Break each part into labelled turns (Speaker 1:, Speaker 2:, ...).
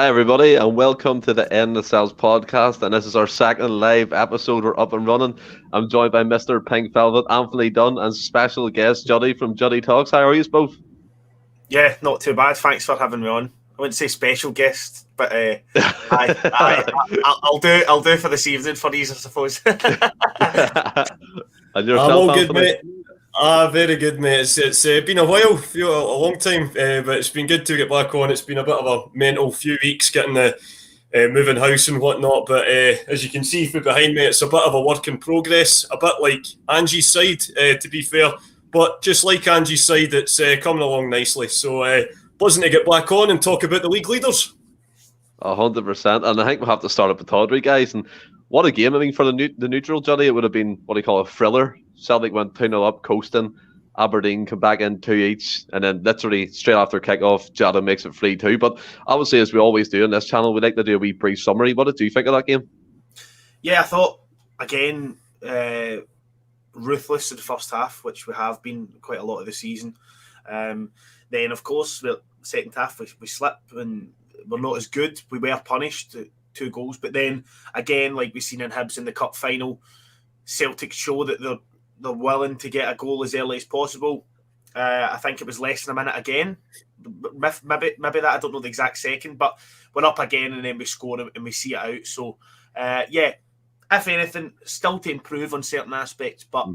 Speaker 1: Hi everybody, and welcome to the Endless Celts Podcast. And this is our second live episode. We're up and running. I'm joined by Mr. Pink Velvet, Anthony Dunn, and special guest Juddy from JuddyTalks. How are you both?
Speaker 2: Yeah, not too bad. Thanks for having me on. I wouldn't say special guest, but I'll do for this evening for these, I suppose.
Speaker 1: And yourself,
Speaker 3: I'm all good,
Speaker 1: Anthony?
Speaker 3: mate. Very good, mate. It's been a while, a long time, but it's been good to get back on. It's been a bit of a mental few weeks getting the moving house and whatnot, but as you can see from behind me, it's a bit of a work in progress, a bit like Angie's side, to be fair, but just like Angie's side, it's coming along nicely. So buzzing to get back on and talk about the league leaders.
Speaker 1: 100%. And I think we'll have to start up with Tawdry, guys. And what a game. I mean, for the neutral, Juddy, it would have been what do you call a thriller. Celtic went 2-0 up, coasting. Aberdeen come back in 2 each, and then literally straight after kickoff, Jota makes it 3-2. But obviously, as we always do on this channel, we like to do a wee brief summary. What did you think of that game?
Speaker 2: Yeah, I thought, again, ruthless in the first half, which we have been quite a lot of the season. Then, of course, the second half, we slip and we're not as good. We were punished, 2 goals. But then, again, like we've seen in Hibs in the Cup final, Celtic show that they're willing to get a goal as early as possible. I think it was less than a minute again. Maybe that, I don't know the exact second, but we're up again and then we score and we see it out. So, yeah, if anything, still to improve on certain aspects, but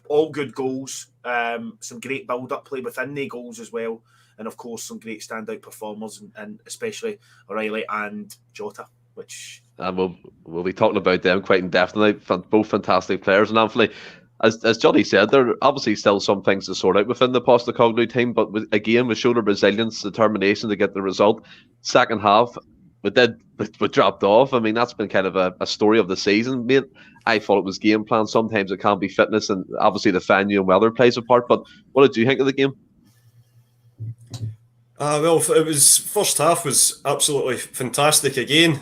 Speaker 2: all good goals. Some great build-up play within the goals as well. And, of course, some great standout performers, and especially O'Reilly and Jota, which...
Speaker 1: And we'll be talking about them quite indefinitely. Both fantastic players. And Anthony, as Juddy said, there are obviously still some things to sort out within the Postecoglou team, but again, we showed our resilience, determination to get the result. Second half, we dropped off. I mean, that's been kind of a story of the season, mate. I thought it was game plan. Sometimes it can be fitness, and obviously the venue and weather plays a part. But what did you think of the game?
Speaker 3: Well, it was first half was absolutely fantastic again.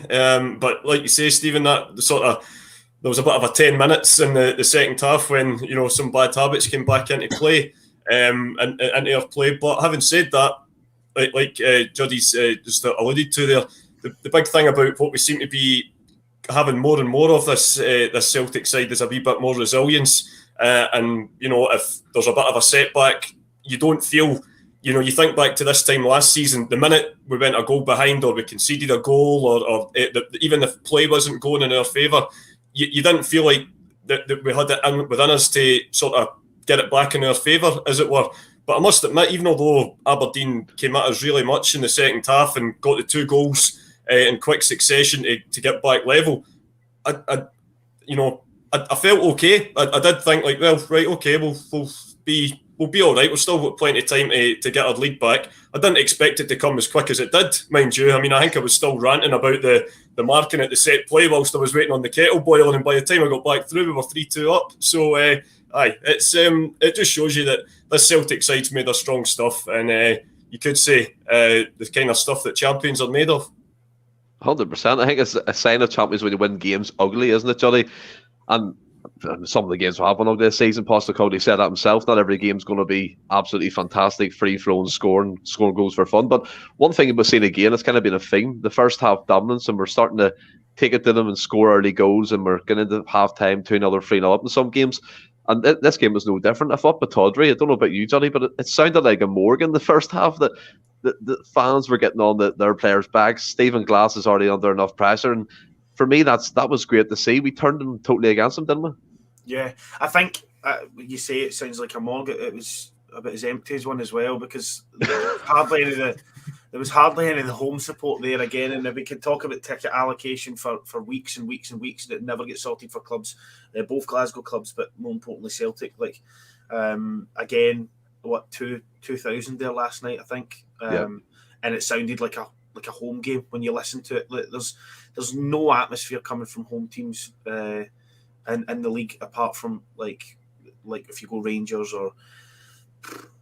Speaker 3: But like you say, Stephen, there was a bit of a 10 minutes in the second half when some bad habits came back into play, and into our play. But having said that, like Juddy's just alluded to there, the big thing about what we seem to be having more and more of this Celtic side is a wee bit more resilience. And if there's a bit of a setback, you don't feel. You think back to this time last season, the minute we went a goal behind or we conceded a goal or even if play wasn't going in our favour, you didn't feel like that we had it within us to sort of get it back in our favour, as it were. But I must admit, even although Aberdeen came at us really much in the second half and got the 2 goals in quick succession to get back level, I felt okay. I did think like, well, right, okay, we'll be all right. We've still got plenty of time to get our lead back. I didn't expect it to come as quick as it did, mind you. I mean, I think I was still ranting about the marking at the set play whilst I was waiting on the kettle boiling, and by the time I got back through, we were 3-2 up. So, it just shows you that this Celtic side's made of strong stuff, and you could say the kind of stuff that champions are made of.
Speaker 1: 100%. I think it's a sign of champions when you win games ugly, isn't it, Juddy? And some of the games will have one of this season. Postecoglou said that himself. Not every game's going to be absolutely fantastic, free-flowing, scoring goals for fun. But one thing we've seen again, it's kind of been a theme. The first half dominance, and we're starting to take it to them and score early goals, and we're getting into half-time 2-0 or 3-0 up in some games. And this game was no different. I thought Tawdry, I don't know about you, Johnny, but it sounded like a Morgan the first half, that the fans were getting on their players' backs. Stephen Glass is already under enough pressure, and for me, that was great to see. We turned them totally against them, didn't we?
Speaker 2: Yeah, I think you say it sounds like a morgue. It was a bit as empty as one as well, because there was hardly any of the home support there again. And we could talk about ticket allocation for weeks and weeks and weeks that never get sorted for clubs, both Glasgow clubs, but more importantly Celtic. Like again, 2,000 there last night, I think, and it sounded like a home game when you listen to it. Like, there's no atmosphere coming from home teams. In the league, apart from like if you go Rangers or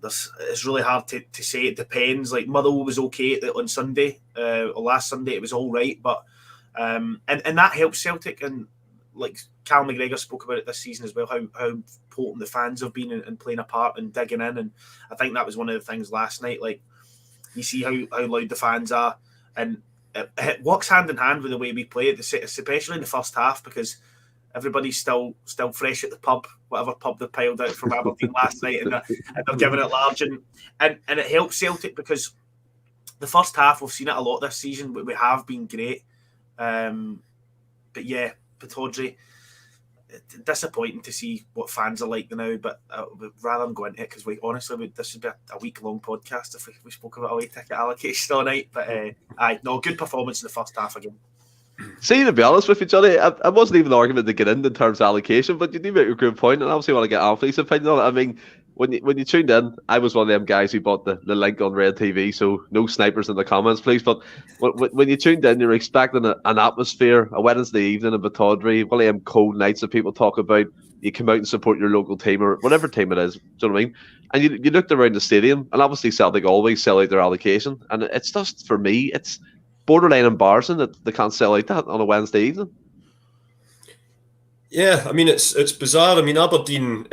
Speaker 2: it's really hard to say. It depends. Like Motherwell was okay on Sunday, or last Sunday it was all right, but and that helps Celtic. And like Cal McGregor spoke about it this season as well, how potent the fans have been and playing a part and digging in. And I think that was one of the things last night. Like you see how loud the fans are, and it works hand in hand with the way we play it, especially in the first half, because everybody's still fresh at the pub, whatever pub they piled out from Aberdeen last night, and they're giving it large, and it helps Celtic because the first half, we've seen it a lot this season, but we have been great. But yeah, Pittodrie, disappointing to see what fans are like now, but rather than go into it, because this would be a week-long podcast if we spoke about away ticket allocation all night, but good performance in the first half again.
Speaker 1: See, to be honest with you, Johnny, I wasn't even an argument to get in terms of allocation, but you do make a good point, and I obviously want to get Anthony's opinion on it. I mean, when you tuned in, I was one of them guys who bought the link on Red TV, so no snipers in the comments, please. But when you tuned in, you're expecting an atmosphere, a Wednesday evening in Pittodrie, one of them cold nights that people talk about. You come out and support your local team or whatever team it is, do you know what I mean? And you looked around the stadium, and obviously Celtic always sell out their allocation, and it's just, for me, it's borderline embarrassing that they can't sell out that on a Wednesday evening.
Speaker 3: Yeah, I mean, it's bizarre. I mean, Aberdeen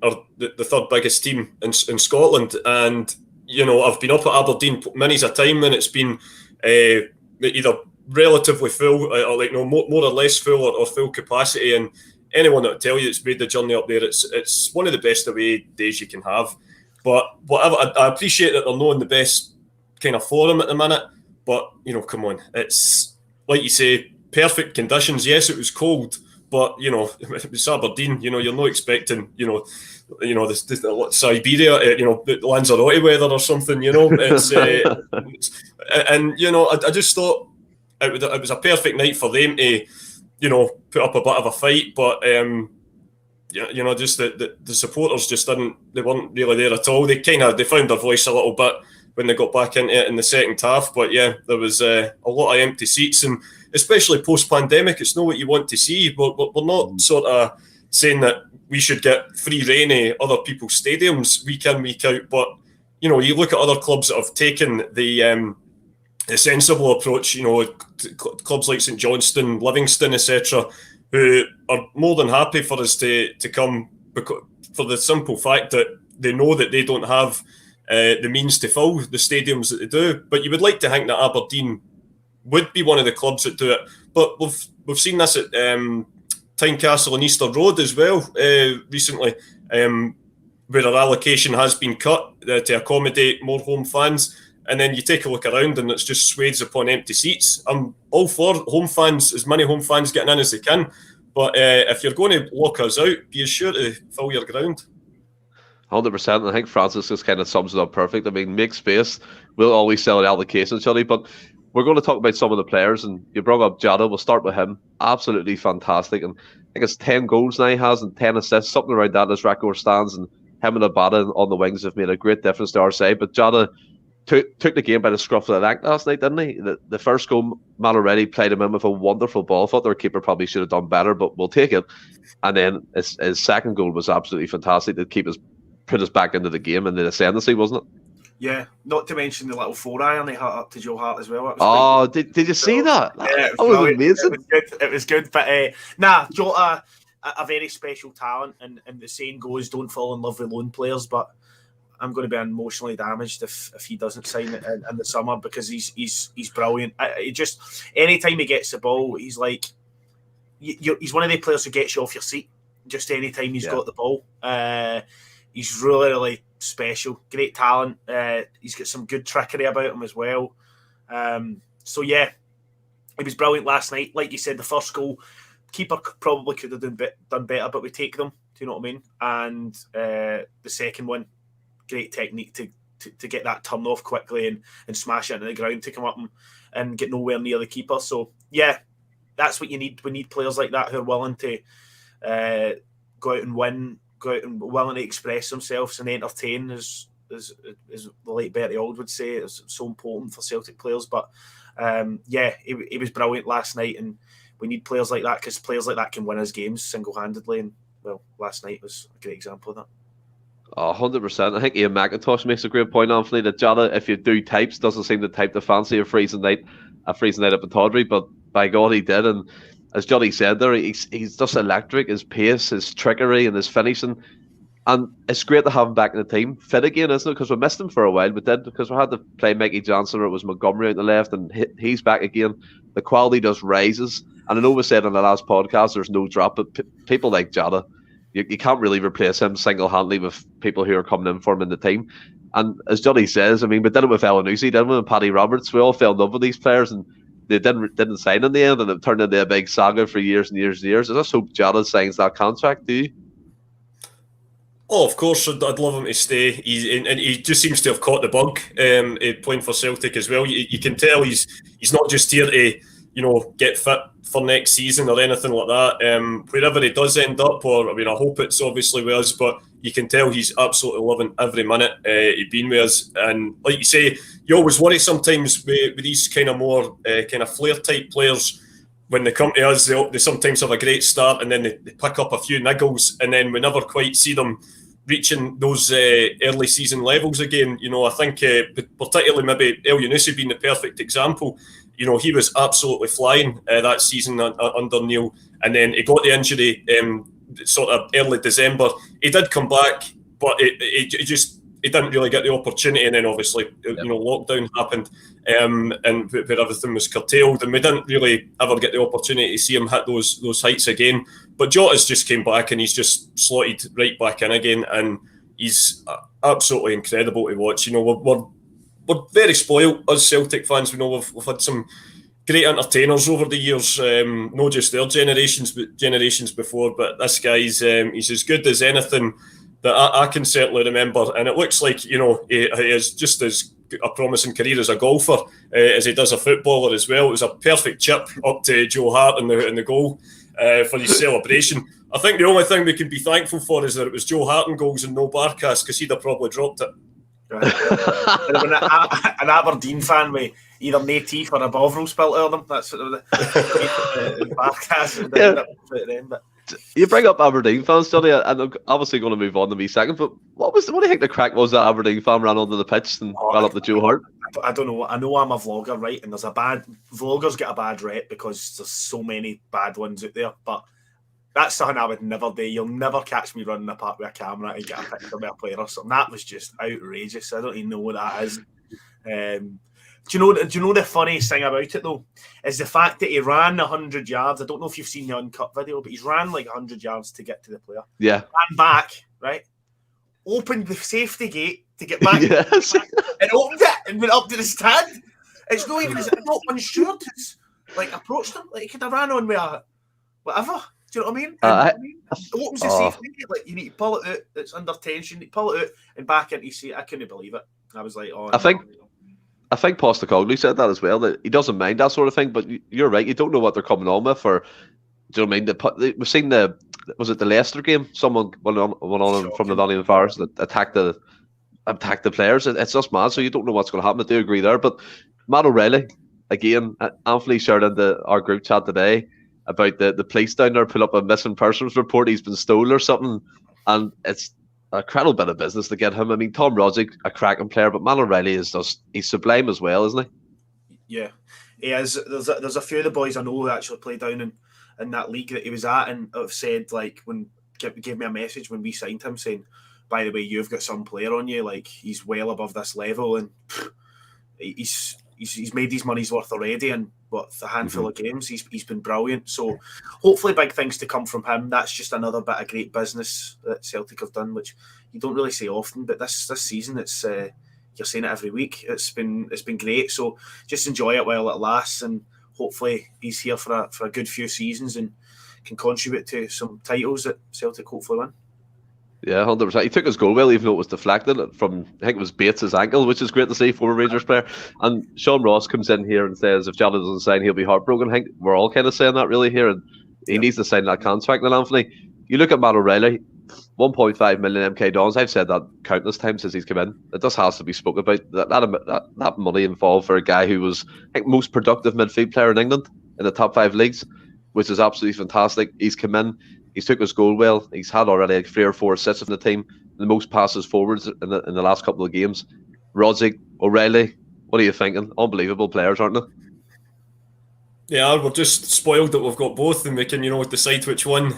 Speaker 3: are the third biggest team in Scotland, and I've been up at Aberdeen many's a time, and it's been either relatively full or more or less full or full capacity. And anyone that will tell you it's made the journey up there, it's one of the best away days you can have. But whatever, I appreciate that they're not in the best kind of form at the minute. But come on, it's like you say, perfect conditions. Yes, it was cold, but it's Aberdeen. You're not expecting the Siberia, Lanzarote weather or something. It's I just thought it was a perfect night for them to put up a bit of a fight, but just the supporters just they weren't really there at all. They found their voice a little bit when they got back into it in the second half. But yeah, there was a lot of empty seats, and especially post-pandemic, it's not what you want to see. But we're not sort of saying that we should get free rein of other people's stadiums week in, week out. But, you look at other clubs that have taken the sensible approach, clubs like St Johnstone, Livingston, etc., who are more than happy for us to come for the simple fact that they know that they don't have the means to fill the stadiums that they do. But you would like to think that Aberdeen would be one of the clubs that do it. But we've seen this at Tynecastle and Easter Road as well recently, where our allocation has been cut to accommodate more home fans. And then you take a look around and it's just swathes upon empty seats. I'm all for home fans, as many home fans getting in as they can. But if you're going to lock us out, be sure to fill your ground.
Speaker 1: 100%. I think Francis just kind of sums it up perfect. I mean, make space. We'll always sell an allocation, Juddy, but we're going to talk about some of the players, and you brought up Jota. We'll start with him. Absolutely fantastic. And I think it's 10 goals now he has and 10 assists, something around that as record stands, and him and Abada on the wings have made a great difference to our side. But Jota took the game by the scruff of the neck last night, didn't he? The first goal, man already played him in with a wonderful ball. Thought their keeper probably should have done better, but we'll take it. And then his second goal was absolutely fantastic to put us back into the game in the ascendancy, wasn't it?
Speaker 2: Yeah, not to mention the little 4-iron he had up to Joe Hart as well.
Speaker 1: Did you see that?
Speaker 2: Yeah,
Speaker 1: that was amazing.
Speaker 2: It was good. But Jota, a very special talent, and the saying goes, don't fall in love with lone players, but I'm going to be emotionally damaged if he doesn't sign it in the summer, because he's brilliant. Anytime he gets the ball, he's like, he's one of the players who gets you off your seat just anytime he's got the ball. He's really, really special. Great talent. He's got some good trickery about him as well. So yeah, he was brilliant last night. Like you said, the first goal, keeper probably could have done better, but we take them. Do you know what I mean? And the second one, great technique to get that turn off quickly and smash it into the ground to come up and get nowhere near the keeper. So yeah, that's what you need. We need players like that who are willing to go out and win, go out and willing to express themselves and entertain, as the late Bertie Auld would say. It's so important for Celtic players. But he was brilliant last night, and we need players like that, because players like that can win us games single-handedly. And well, last night was a great example of that.
Speaker 1: 100%. I think Ian McIntosh makes a great point, Anthony, that Jota, if you do types, doesn't seem to type the fancy of freezing night at Pittodrie, but by God he did. And as Juddy said there, he's just electric. His pace, his trickery, and his finishing. And it's great to have him back in the team, fit again, isn't it? Because we missed him for a while. We did, because we had to play Mikey Johnson, or it was Montgomery out the left, and he's back again. The quality just rises. And I know we said on the last podcast there's no drop, but people like Jota, you can't really replace him single-handedly with people who are coming in for him in the team. And as Juddy says, I mean, we did it with Elanusi, didn't we, and Paddy Roberts. We all fell in love with these players, and they didn't sign in the end, and it turned into a big saga for years and years and years. I just hope Jota signs that contract, do you?
Speaker 3: Oh, of course, I'd love him to stay. He just seems to have caught the bug playing for Celtic as well. You can tell he's not just here to, get fit for next season or anything like that. Wherever he does end up, or I mean, I hope it's obviously with us, but you can tell he's absolutely loving every minute he's been with us. And like you say, you always worry sometimes with these kind of more kind of flair type players. When they come to us, they sometimes have a great start, and then they pick up a few niggles, and then we never quite see them reaching those early season levels again. I think particularly maybe Elyounoussi being the perfect example. He was absolutely flying that season under Neil, and then he got the injury sort of early December. He did come back, but he didn't really get the opportunity, and then obviously lockdown happened, and where everything was curtailed, and we didn't really ever get the opportunity to see him hit those heights again. But Jota's just came back, and he's just slotted right back in again, and he's absolutely incredible to watch. We're very spoiled as Celtic fans. We've had some great entertainers over the years, not just their generations, but generations before. But this guy's he's as good as anything that I can certainly remember, and it looks like he is just as a promising career as a golfer as he does a footballer as well. It was a perfect chip up to Joe Hart in the goal for his celebration. I think the only thing we can be thankful for is that it was Joe Hart in goals and no Barkas, because he'd have probably dropped it.
Speaker 2: An Aberdeen fan with either no teeth or a bovril spilt out of them. That's sort of the Barkas and then. But
Speaker 1: you bring up Aberdeen fans, Johnny, and I'm obviously going to move on to me second. But what do you think the crack was that Aberdeen fan ran onto the pitch and ran up the Joe Hart?
Speaker 2: I don't know. I know I'm a vlogger, right? And vloggers get a bad rep because there's so many bad ones out there. But that's something I would never do. You'll never catch me running apart with a camera and get a picture of a player or something. That was just outrageous. I don't even know what that is. Do you know the funniest thing about it though is the fact that he ran 100 yards. I don't know if you've seen the uncut video, but he's ran like 100 yards to get to the player.
Speaker 1: Yeah.
Speaker 2: Ran back, right? Opened the safety gate to get back.
Speaker 1: Yes.
Speaker 2: And opened it and went up to the stand. It's not even not unsure to like approached him. Like he could have ran on with a whatever. Do you know what I mean? It opens the safety gate, like you need to pull it out. It's under tension. You pull it out and back into seat. I couldn't believe it. I was like, I think
Speaker 1: Postecoglou said that as well, that he doesn't mind that sort of thing, but you're right, you don't know what they're coming on with. Or do you know what I mean? We've seen the Leicester game? Someone went on from the Nottingham Forest that attacked the players. It's just mad, so you don't know what's going to happen. I do agree there, but Matt O'Reilly, again, Anthony shared into our group chat today about the police down there put up a missing persons report. He's been stolen or something, and it's a incredible bit of business to get him. I mean, Tom Rodzik, a cracking player, but Matt O'Reilly he's sublime as well, isn't he?
Speaker 2: Yeah, he is. There's a few of the boys I know who actually play down in that league that he was at, and have said, like, when gave me a message when we signed him saying, by the way, you've got some player on you, like he's well above this level, and he's made his money's worth already, and a handful of games he's been brilliant. So hopefully big things to come from him. That's just another bit of great business that Celtic have done, which you don't really see often, but this season it's you're seeing it every week. It's been great, so just enjoy it while it lasts, and hopefully he's here for a good few seasons and can contribute to some titles that Celtic hopefully win.
Speaker 1: Yeah, 100%. He took his goal well, even though it was deflected from, I think it was Bates' ankle, which is great to see, former Rangers player. And Sean Ross comes in here and says if Jota doesn't sign, he'll be heartbroken. I think we're all kind of saying that really here, and he needs to sign that contract. And Anthony, you look at Matt O'Reilly, 1.5 million MK Dons. I've said that countless times since he's come in. It just has to be spoken about. That money involved for a guy who was, I think, most productive midfield player in England in the top 5 leagues, which is absolutely fantastic. He's come in. He's took his goal well. He's had already like 3 or 4 assists in the team. The most passes forwards in the last couple of games. Rodzik, O'Reilly, what are you thinking? Unbelievable players, aren't they?
Speaker 3: Yeah, we're just spoiled that we've got both, and we can, decide which one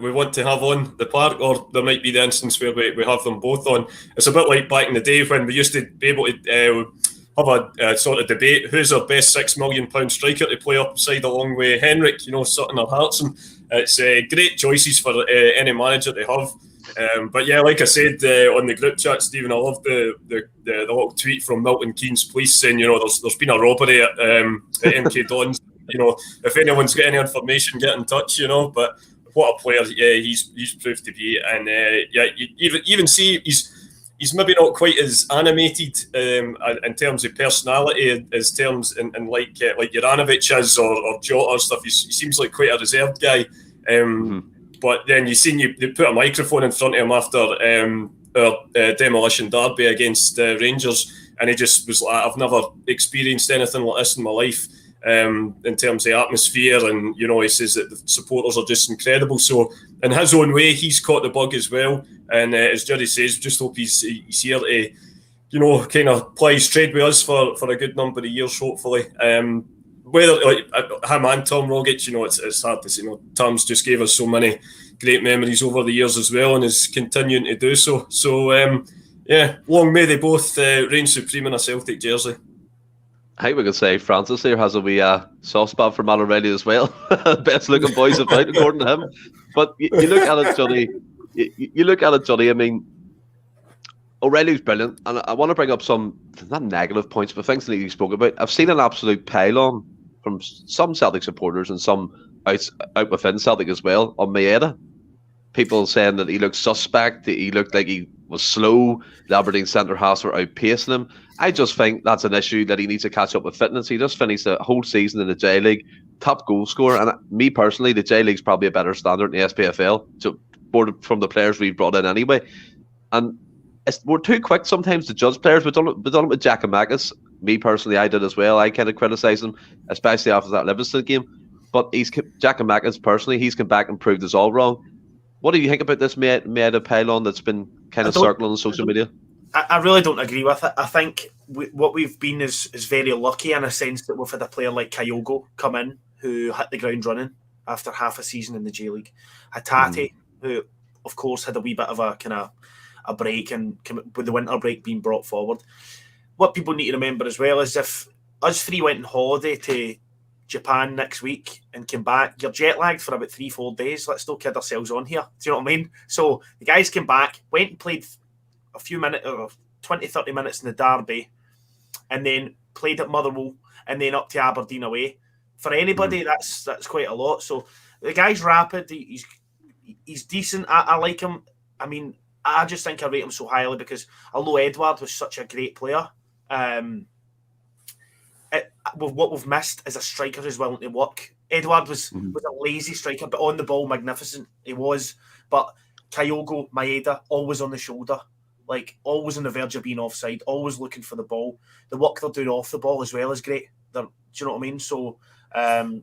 Speaker 3: we want to have on the park, or there might be the instance where we have them both on. It's a bit like back in the day when we used to be able to have a sort of debate, who's our best £6 million striker to play upside along with Henrik, Sutton or Hartson. It's great choices for any manager to have. But yeah, like I said on the group chat, Stephen, I love the little tweet from Milton Keynes Police saying, there's been a robbery at MK Dons. If anyone's got any information, get in touch. But what a player he's proved to be, and you even see he's maybe not quite as animated in terms of personality as terms in like Juranovic is or Jota or stuff. He seems like quite a reserved guy. But then they put a microphone in front of him after our demolition derby against Rangers, and he just was like, I've never experienced anything like this in my life. In terms of atmosphere, and he says that the supporters are just incredible. So in his own way, he's caught the bug as well. And as Juddy says, just hope he's here to kind of ply his trade with us for a good number of years, hopefully. Whether him and Tom Rogic, it's hard to say. Tom's just gave us so many great memories over the years as well, and is continuing to do so. So long may they both reign supreme in a Celtic jersey.
Speaker 1: I think we could say Francis here has a wee soft spot for Matt O'Reilly as well. Best looking boys about, according to him. But you look at it, Juddy. You look at it, Juddy. I mean, O'Reilly's brilliant, and I want to bring up some not negative points, but things that you spoke about. I've seen an absolute pile-on from some Celtic supporters and some out within Celtic as well on Maeda. People saying that he looked suspect, that he looked like he was slow, the Aberdeen centre-halves were outpacing him. I just think that's an issue that he needs to catch up with fitness. He just finished the whole season in the J-League, top goal scorer, and me personally, the J-League's probably a better standard in the SPFL, so from the players we've brought in anyway. And we're too quick sometimes to judge players. We've done it with Giakoumakis. Me personally, I did as well. I kind of criticised him, especially after that Livingston game. But Giakoumakis personally, he's come back and proved us all wrong. What do you think about this Maeda pylon that's been kind of circling on social media?
Speaker 2: I really don't agree with it. I think what we've been is very lucky in a sense that we've had a player like Kyogo come in who hit the ground running after half a season in the J-League. Hatate, who of course had a wee bit of a kind of a break, and with the winter break being brought forward. What people need to remember as well is if us three went on holiday to Japan next week and came back, you're jet lagged for about 3-4 days. Let's not kid ourselves on here. Do you know what I mean? So the guys came back, went and played a few minutes, or 20-30 minutes in the derby, and then played at Motherwell, and then up to Aberdeen away. For anybody, that's quite a lot. So the guy's rapid. He's decent. I like him. I mean, I just think I rate him so highly because although Edouard was such a great player, what we've missed is a striker who's willing to work. Edouard was a lazy striker, but on the ball, magnificent. He was. But Kyogo, Maeda, always on the shoulder, like always on the verge of being offside, always looking for the ball. The work they're doing off the ball as well is great. Do you know what I mean? So, I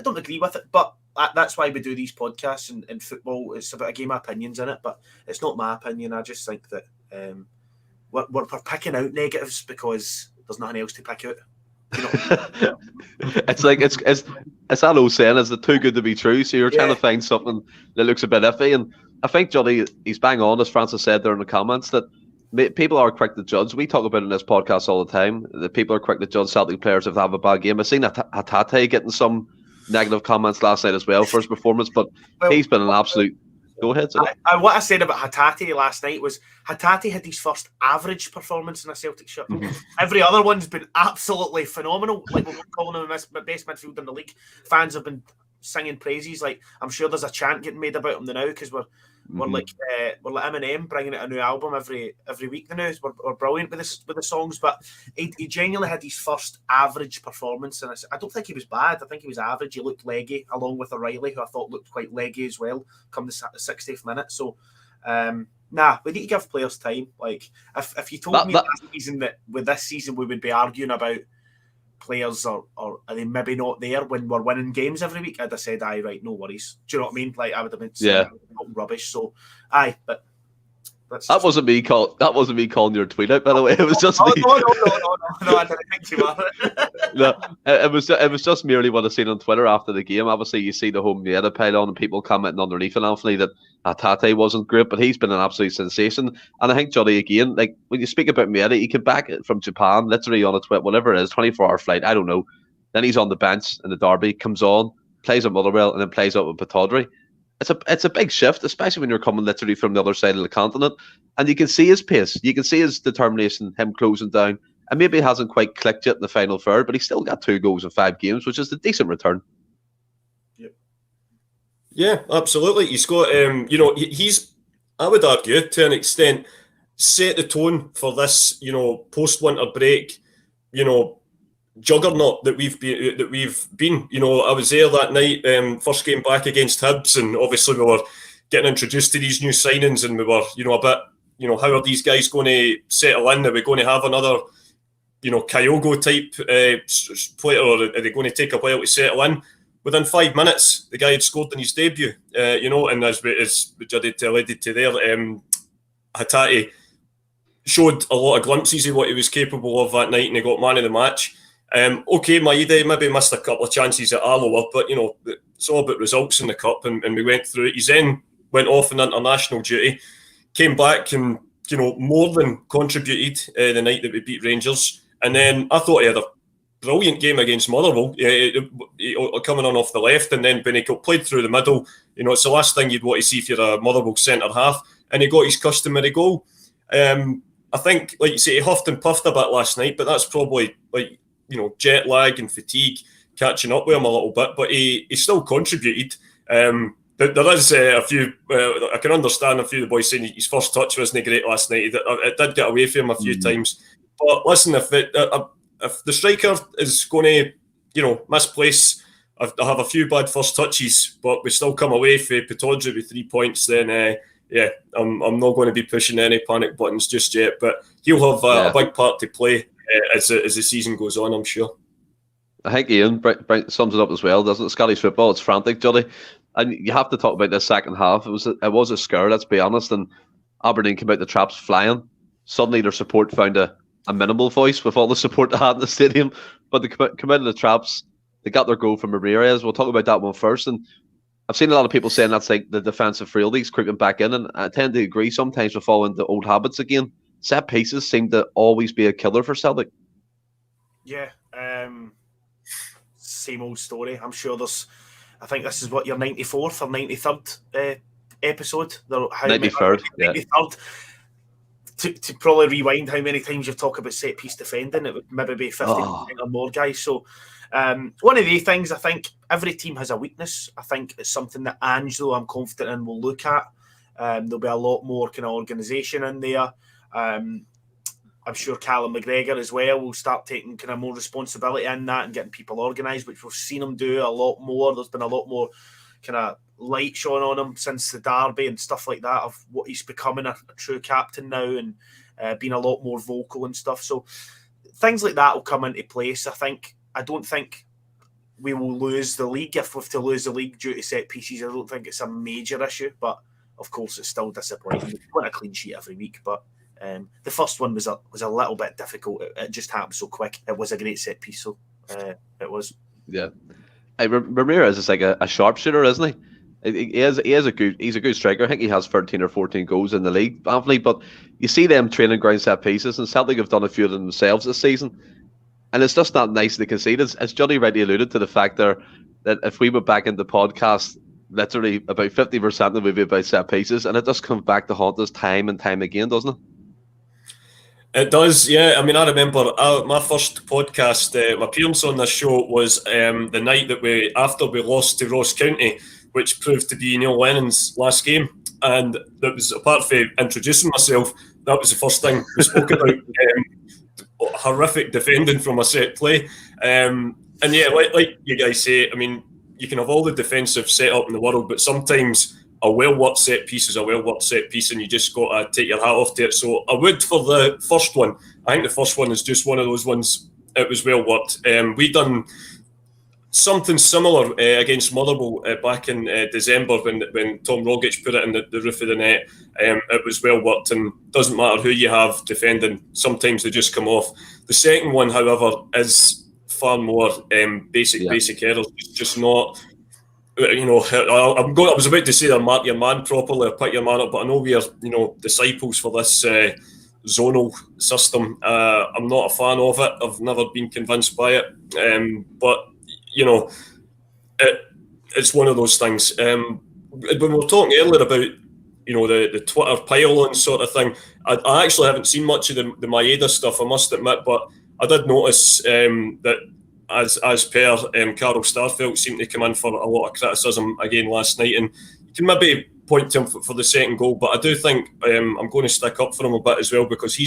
Speaker 2: don't agree with it, but that's why we do these podcasts and football. It's about a game of opinions in it, but it's not my opinion. I just think that we're picking out negatives because there's nothing else to pick out. You know?
Speaker 1: It's like it's that old saying, is it too good to be true? So you're trying to find something that looks a bit iffy, and I think Juddy, he's bang on, as Francis said there in the comments, that people are quick to judge. We talk about it in this podcast all the time, that people are quick to judge Celtic players if they have a bad game. I've seen Hatate getting some negative comments last night as well for his performance, but he's been an absolute... Go ahead.
Speaker 2: What I said about Hatate last night was Hatate had his first average performance in a Celtic shirt. Every other one's been absolutely phenomenal. Like we're calling him the best midfielder in the league. Fans have been singing praises. Like I'm sure there's a chant getting made about him now because we're like Eminem bringing out a new album every week now. We're brilliant with the songs, but he genuinely had his first average performance, and I don't think he was bad. I think he was average. He looked leggy, along with O'Reilly, who I thought looked quite leggy as well, come the 60th minute. So, we need to give players time. Like if you told me last season that with this season we would be arguing about players or are they maybe not there when we're winning games every week, I'd have said, aye, right, no worries. Do you know what I mean? Like I would have been rubbish. So, but
Speaker 1: That wasn't me calling your tweet out, by the way. It was just
Speaker 2: no,
Speaker 1: me.
Speaker 2: No, I didn't think you were.
Speaker 1: No, it was just merely what I seen on Twitter after the game. Obviously, you see the home Maeda pile on and people commenting underneath it, Anthony, that Tate wasn't great, but he's been an absolute sensation. And I think Juddy, again, like when you speak about Maeda, he came back from Japan, literally on a whatever it is, 24-hour flight, I don't know. Then he's on the bench in the derby, comes on, plays at Motherwell, and then plays up with Pataudry. It's a big shift, especially when you're coming literally from the other side of the continent. And you can see his pace, you can see his determination, him closing down. And maybe it hasn't quite clicked yet in the final third, but he's still got 2 goals in 5 games, which is a decent return.
Speaker 3: Yep. Yeah, absolutely. He's got, he's, I would argue, to an extent, set the tone for this, post-winter break, juggernaut that we've been. I was there that night, first game back against Hibs, and obviously we were getting introduced to these new signings, and we were, a bit, how are these guys going to settle in? Are we going to have another, Kyogo type player, or are they going to take a while to settle in? Within 5 minutes, the guy had scored in his debut, and as Juddy alluded to there, Hatate showed a lot of glimpses of what he was capable of that night, and he got man of the match. Maeda maybe missed a couple of chances at Alloa, but it's all about results in the cup, and we went through it. He then went off on international duty, came back and more than contributed the night that we beat Rangers. And then I thought he had a brilliant game against Motherwell, coming on off the left, and then when he got played through the middle, it's the last thing you'd want to see if you're a Motherwell centre half, and he got his customary goal. I think, like you say, he huffed and puffed a bit last night, but that's probably jet lag and fatigue catching up with him a little bit, but he still contributed. There is a few, I can understand a few of the boys saying his first touch wasn't great last night. It did get away from him a few times. But listen, if the striker is going to, misplace, I have a few bad first touches, but we still come away for Pataudry with 3 points, then I'm not going to be pushing any panic buttons just yet. But he'll have a big part to play as the season goes on, I'm sure.
Speaker 1: I think Ian sums it up as well, doesn't it? Scottish football, it's frantic, Juddy. And you have to talk about this second half. It was a scare, let's be honest. And Aberdeen came out the traps flying. Suddenly their support found a minimal voice with all the support they had in the stadium. But they come out of the traps. They got their goal from Ramirez. We'll talk about that one first. And I've seen a lot of people saying that's like the defensive frailties creeping back in. And I tend to agree. Sometimes we fall into old habits again. Set pieces seem to always be a killer for Celtic.
Speaker 2: Yeah. Same old story. I'm sure I think this is what, your 94th or 93rd episode?
Speaker 1: 93rd, yeah. 93rd.
Speaker 2: To probably rewind how many times you've talked about set piece defending, it would maybe be 50% or more, guys. So one of the things, I think every team has a weakness. I think it's something that Ange, though, I'm confident in, will look at. There'll be a lot more kind of organisation in there. I'm sure Callum McGregor as well will start taking kind of more responsibility in that and getting people organised, which we've seen him do a lot more. There's been a lot more kind of light shone on him since the derby and stuff like that, of what he's becoming a true captain now, and being a lot more vocal and stuff. So things like that will come into place. I don't think we will lose the league. If we have to lose the league due to set pieces, I don't think it's a major issue, but of course it's still disappointing. We want a clean sheet every week, but the first one was a little bit difficult. It just happened so quick. It was a great set piece, so it was. Yeah,
Speaker 1: Ramirez is like a sharpshooter, isn't he? He's a good striker. I think he has 13 or 14 goals in the league, Anthony. But you see them training ground set pieces, and Celtic have done a few of them themselves this season, and it's just not nice to concede. As Juddy rightly alluded to the fact there that if we went back into podcast, literally about 50% of it would be about set pieces, and it just comes back to haunt us time and time again, doesn't it?
Speaker 3: It does, yeah. I mean, I remember my first podcast, my appearance on this show was the night that after we lost to Ross County, which proved to be Neil Lennon's last game. And that was, apart from introducing myself, that was the first thing we spoke about. Horrific defending from a set play. And yeah, like you guys say, I mean, you can have all the defensive setup in the world, but sometimes a well-worked set piece is a well-worked set piece, and you just got to take your hat off to it. So I would for the first one. I think the first one is just one of those ones. It was well-worked. something similar against Motherwell back in December when Tom Rogic put it in the roof of the net. It was well worked, and doesn't matter who you have defending, sometimes they just come off. The second one, however, is far more basic errors. It's just not, I was about to say they're mark your man properly or pick your man up, but I know we are, disciples for this zonal system. I'm not a fan of it. I've never been convinced by it. But it's one of those things. When we were talking earlier about, the Twitter pile-on sort of thing, I actually haven't seen much of the Maeda stuff, I must admit, but I did notice that as per Carl Starfelt seemed to come in for a lot of criticism again last night, and you can maybe point to him for the second goal, but I do think I'm going to stick up for him a bit as well, because he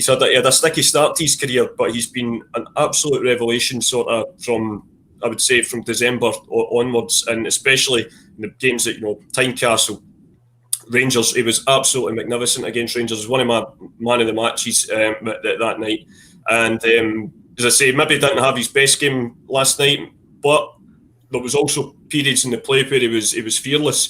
Speaker 3: had a sticky start to his career, but he's been an absolute revelation sort of from December onwards, and especially in the games at Tynecastle, Rangers. He was absolutely magnificent against Rangers. It was one of my man of the matches that night, and as I say, maybe didn't have his best game last night, but there was also periods in the play where he was fearless.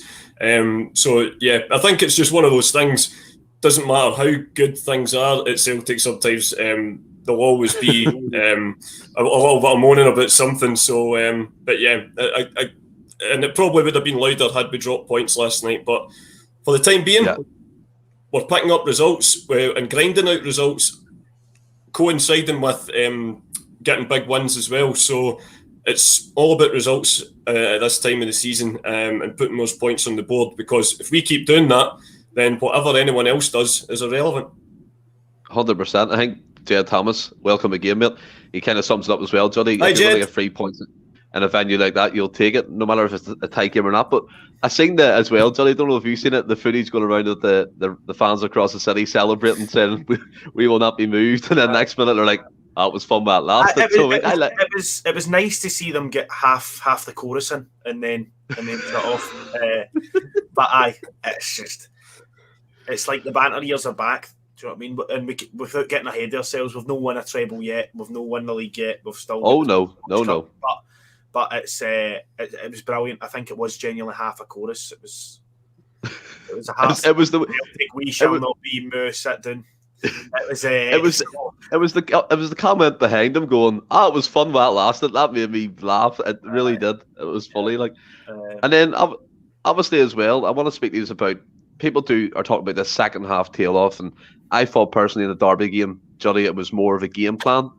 Speaker 3: So yeah, I think it's just one of those things. Doesn't matter how good things are at Celtic, sometimes there'll always be a little bit of moaning about something. So, but yeah, and it probably would have been louder had we dropped points last night. But for the time being, we're picking up results and grinding out results, coinciding with getting big wins as well. So it's all about results at this time of the season, and putting those points on the board, because if we keep doing that, then whatever anyone else does is irrelevant.
Speaker 1: 100%. I think Jed Thomas, welcome again, mate. He kind of sums it up as well, Juddy. If you're going to get 3 points in a venue like that, you'll take it, no matter if it's a tight game or not. But I seen that as well, Juddy. I don't know if you've seen it. The footage going around of the fans across the city celebrating, saying we will not be moved. And then next minute they're like, "Oh, it was fun that last."
Speaker 2: It was nice to see them get half the chorus in and then cut off. But it's like the banter years are back. Do you know what I mean? And without getting ahead of ourselves, we've not won a treble yet. We've not won the league yet. We've still.
Speaker 1: Oh no.
Speaker 2: But it was brilliant. I think it was genuinely half a chorus. It was a half. It was the we shall not be moo sit down. It was the comment behind him going, it was fun while it lasted. That made me laugh. It really did. It was funny, and then obviously as well, I want to speak to you about people are talking about the second half tail off, and I thought personally in the Derby game, Juddy, it was more of a game plan,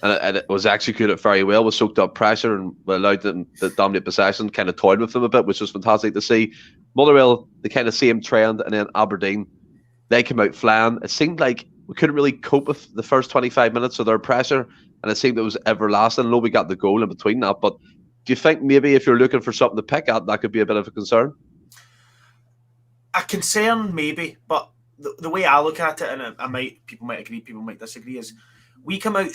Speaker 2: and it was executed very well. We soaked up pressure and we allowed them to dominate possession, kind of toyed with them a bit, which was fantastic to see. Motherwell, the kind of same trend, and then Aberdeen, they came out flying. It seemed like we couldn't really cope with the first 25 minutes of their pressure, and it seemed it was everlasting. I know we got the goal in between that, but do you think maybe if you're looking for something to pick at, that could be a bit of a concern? A concern, maybe, but the way I look at it, and people might agree, people might disagree, is we come out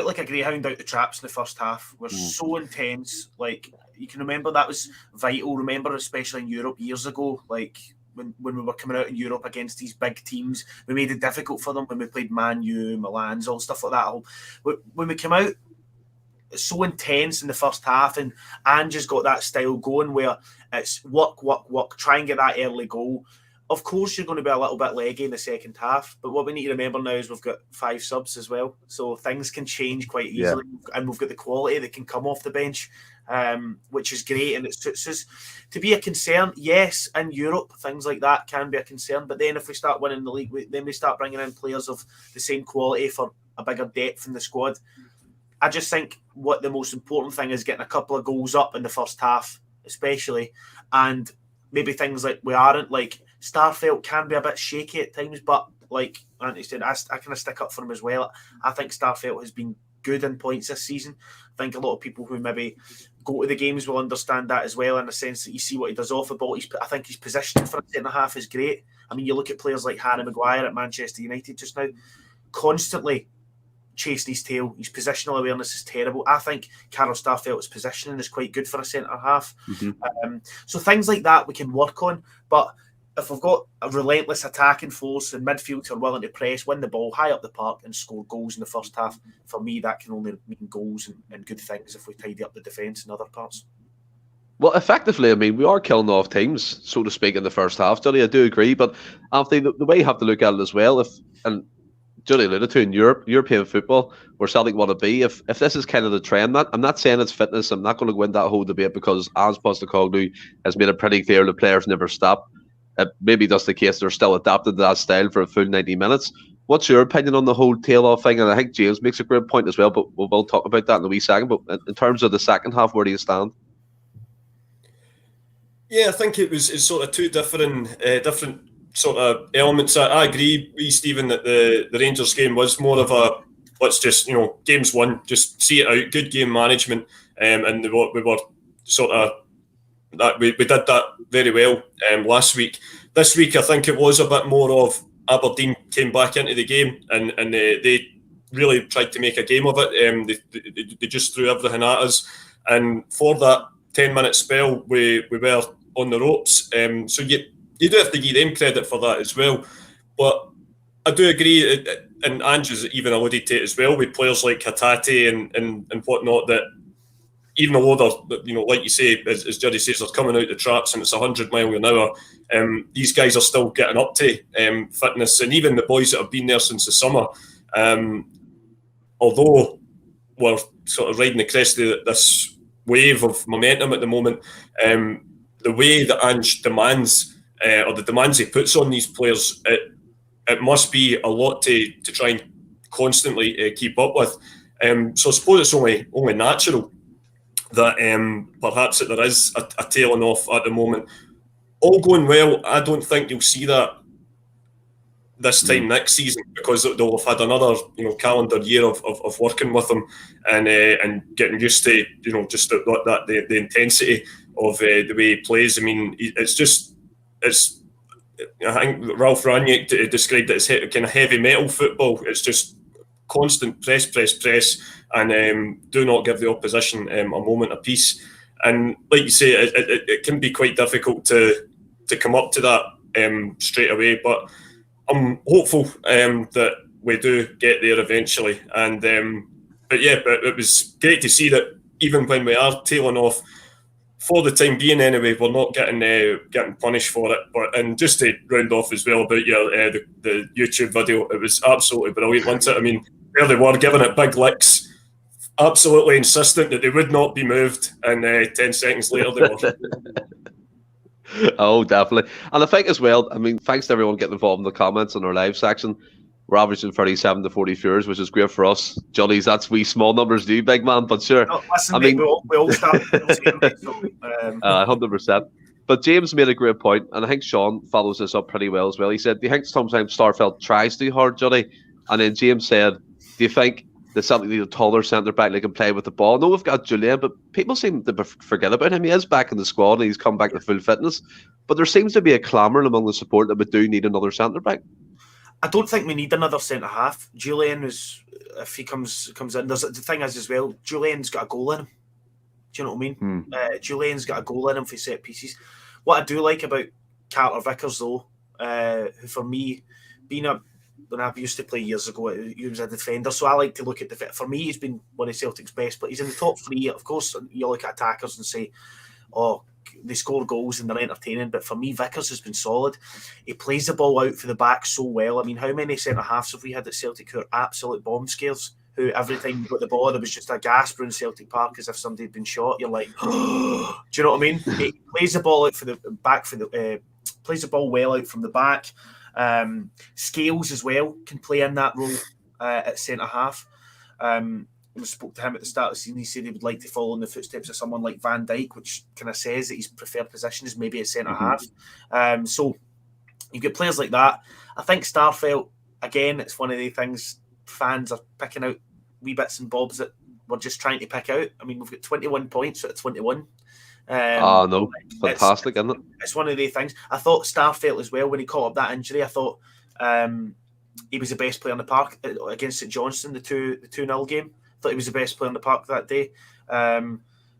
Speaker 2: like a greyhound out the traps in the first half. We're so intense. Like, you can remember that was vital. Remember, especially in Europe years ago, like when we were coming out in Europe against these big teams, we made it difficult for them when we played Man U, Milan's, all stuff like that. When we came out so intense in the first half, and Ange's got that style going where it's work, try and get that early goal. Of course, you're going to be a little bit leggy in the second half, but what we need to remember now is we've got 5 subs as well, so things can change quite easily, and we've got the quality that can come off the bench, which is great, and it suits us. To be a concern, yes, in Europe, things like that can be a concern, but then if we start winning the league, then we start bringing in players of the same quality for a bigger depth in the squad. I just think what the most important thing is getting a couple of goals up in the first half, especially, and maybe things like we aren't, like Starfelt can be a bit shaky at times, but like Anthony said, I kind of stick up for him as well. I think Starfelt has been good in points this season. I think a lot of people who maybe go to the games will understand that as well, in the sense that you see what he does off the ball. I think his positioning for a centre half is great. I mean, you look at players like Harry Maguire at Manchester United just now, constantly chasing his tail. His positional awareness is terrible. I think Carl Starfelt's positioning is quite good for a centre half. So things like that we can work on, but if we've got a relentless attacking force and midfield who are willing to press, win the ball high up the park and score goals in the first half, for me that can only mean goals and good things if we tidy up the defence in other parts.
Speaker 1: Well, effectively, I mean, we are killing off teams, so to speak, in the first half, Juddy. I do agree, but Anthony, the way you have to look at it as well, and Juddy alluded to in European football, where Celtic want to be, if this is kind of the trend, I'm not saying it's fitness, I'm not going to go into that whole debate because Ange Postecoglou has made it pretty clear the players never stop. Maybe that's the case, they're still adapted to that style for a full 90 minutes. What's your opinion on the whole tail-off thing? And I think James makes a great point as well, but we'll talk about that in a wee second. But in terms of the second half, where do you stand?
Speaker 3: Yeah, I think it's sort of two different sort of elements. I agree with Stephen that the Rangers game was more of a let's just, game's won, just see it out, good game management, and we were sort of that we did that very well last week. This week, I think it was a bit more of Aberdeen came back into the game and they really tried to make a game of it. They just threw everything at us, and for that 10-minute spell, we were on the ropes. So you do have to give them credit for that as well. But I do agree, and Andrew's even alluded to it as well, with players like Hatate and whatnot, that even though they're, like you say, as Juddy says, they're coming out the traps and it's 100 miles an hour, these guys are still getting up to fitness. And even the boys that have been there since the summer, although we're sort of riding the crest of this wave of momentum at the moment, the way that Ange demands, or the demands he puts on these players, it must be a lot to try and constantly keep up with. So I suppose it's only natural that perhaps that there is a tailing off at the moment. All going well, I don't think you'll see that this time next season, because they'll have had another calendar year of working with them and getting used to just the intensity of the way he plays. I mean, I think Ralph Rangnick described it as kind of heavy metal football. It's just constant press, and do not give the opposition a moment of peace. And like you say, it can be quite difficult to come up to that straight away. But I'm hopeful that we do get there eventually. And but it was great to see that even when we are tailing off, for the time being anyway, we're not getting punished for it. And just to round off as well about the YouTube video, it was absolutely brilliant, wasn't it? I mean, there they were giving it big licks, absolutely insistent that they would not be moved, and 10 seconds later they were.
Speaker 1: Oh, definitely. And I think as well, I mean, thanks to everyone getting involved in the comments in our live section. We're averaging 37 to 40 viewers, which is great for us. Juddy's, that's wee small numbers to you, big man, but sure.
Speaker 2: No, listen, mate, we all start.
Speaker 1: 100%. But James made a great point, and I think Sean follows this up pretty well as well. He said, do you think sometimes Starfelt tries too hard, Juddy? And then James said, do you think there's something need a taller centre-back that can play with the ball? No, we've got Julian, but people seem to forget about him. He is back in the squad, and he's come back to full fitness. But there seems to be a clamour among the support that we do need another centre-back.
Speaker 2: I don't think we need another centre-half. Julian if he comes in, the thing is as well, Julian's got a goal in him. Do you know what I mean? Julian's got a goal in him for set pieces. What I do like about Carter Vickers, though, who for me, when I used to play years ago, he was a defender, so I like to look at for me, he's been one of Celtic's best, but he's in the top three. Of course, you look at attackers and say, oh, they score goals and they're entertaining, but for me, Vickers has been solid. He plays the ball out for the back so well. I mean, how many centre-halves have we had at Celtic who are absolute bomb scares, who every time you got the ball, there was just a gasp in Celtic Park as if somebody had been shot? You're like, oh, do you know what I mean? He plays the ball out for the back, plays the ball well out from the back. Scales as well can play in that role at centre-half. We spoke to him at the start of the season. He said he would like to follow in the footsteps of someone like Van Dijk, which kind of says that his preferred position is maybe at centre-half. So you've got players like that. I think Starfelt, again, it's one of the things fans are picking out wee bits and bobs that we're just trying to pick out. I mean, we've got 21 points out of 21.
Speaker 1: No, fantastic, isn't it? It's
Speaker 2: one of the things. I thought Starfelt as well, when he caught up that injury, I thought he was the best player in the park against St Johnstone, the 2-0 game. I thought he was the best player in the park that day.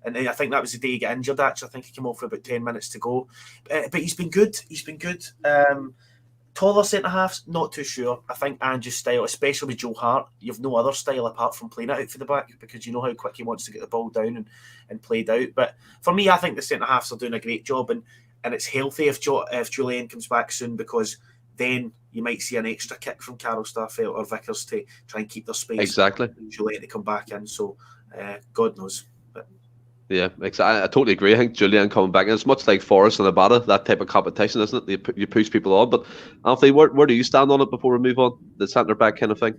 Speaker 2: And I think that was the day he got injured, actually. I think he came off for about 10 minutes to go. But he's been good. Taller centre-halves, not too sure. I think Andrew's style, especially with Joe Hart, you've no other style apart from playing it out for the back, because you know how quick he wants to get the ball down and played out. But for me, I think the centre-halves are doing a great job, and it's healthy if Julian comes back soon, because then you might see an extra kick from Carroll Starfelt or Vickers to try and keep their space.
Speaker 1: Exactly.
Speaker 2: Julian to come back in, so God knows.
Speaker 1: Yeah, exactly. I totally agree. I think Julian coming back, and it's much like Forest and Abada, that type of competition, isn't it? You push people on. But Anthony, where do you stand on it before we move on? The centre back kind of thing.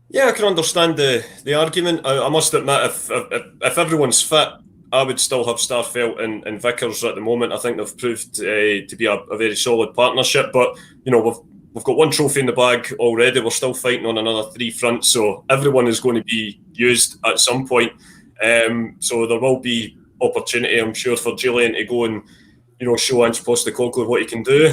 Speaker 3: Yeah, I can understand the argument. I must admit, if everyone's fit, I would still have Starfelt and Vickers at the moment. I think they've proved to be a very solid partnership. But you know, we've got one trophy in the bag already. We're still fighting on another 3 fronts, so everyone is going to be used at some point. So there will be opportunity, I'm sure, for Julian to go and, you know, show Ange Postecoglou what he can do.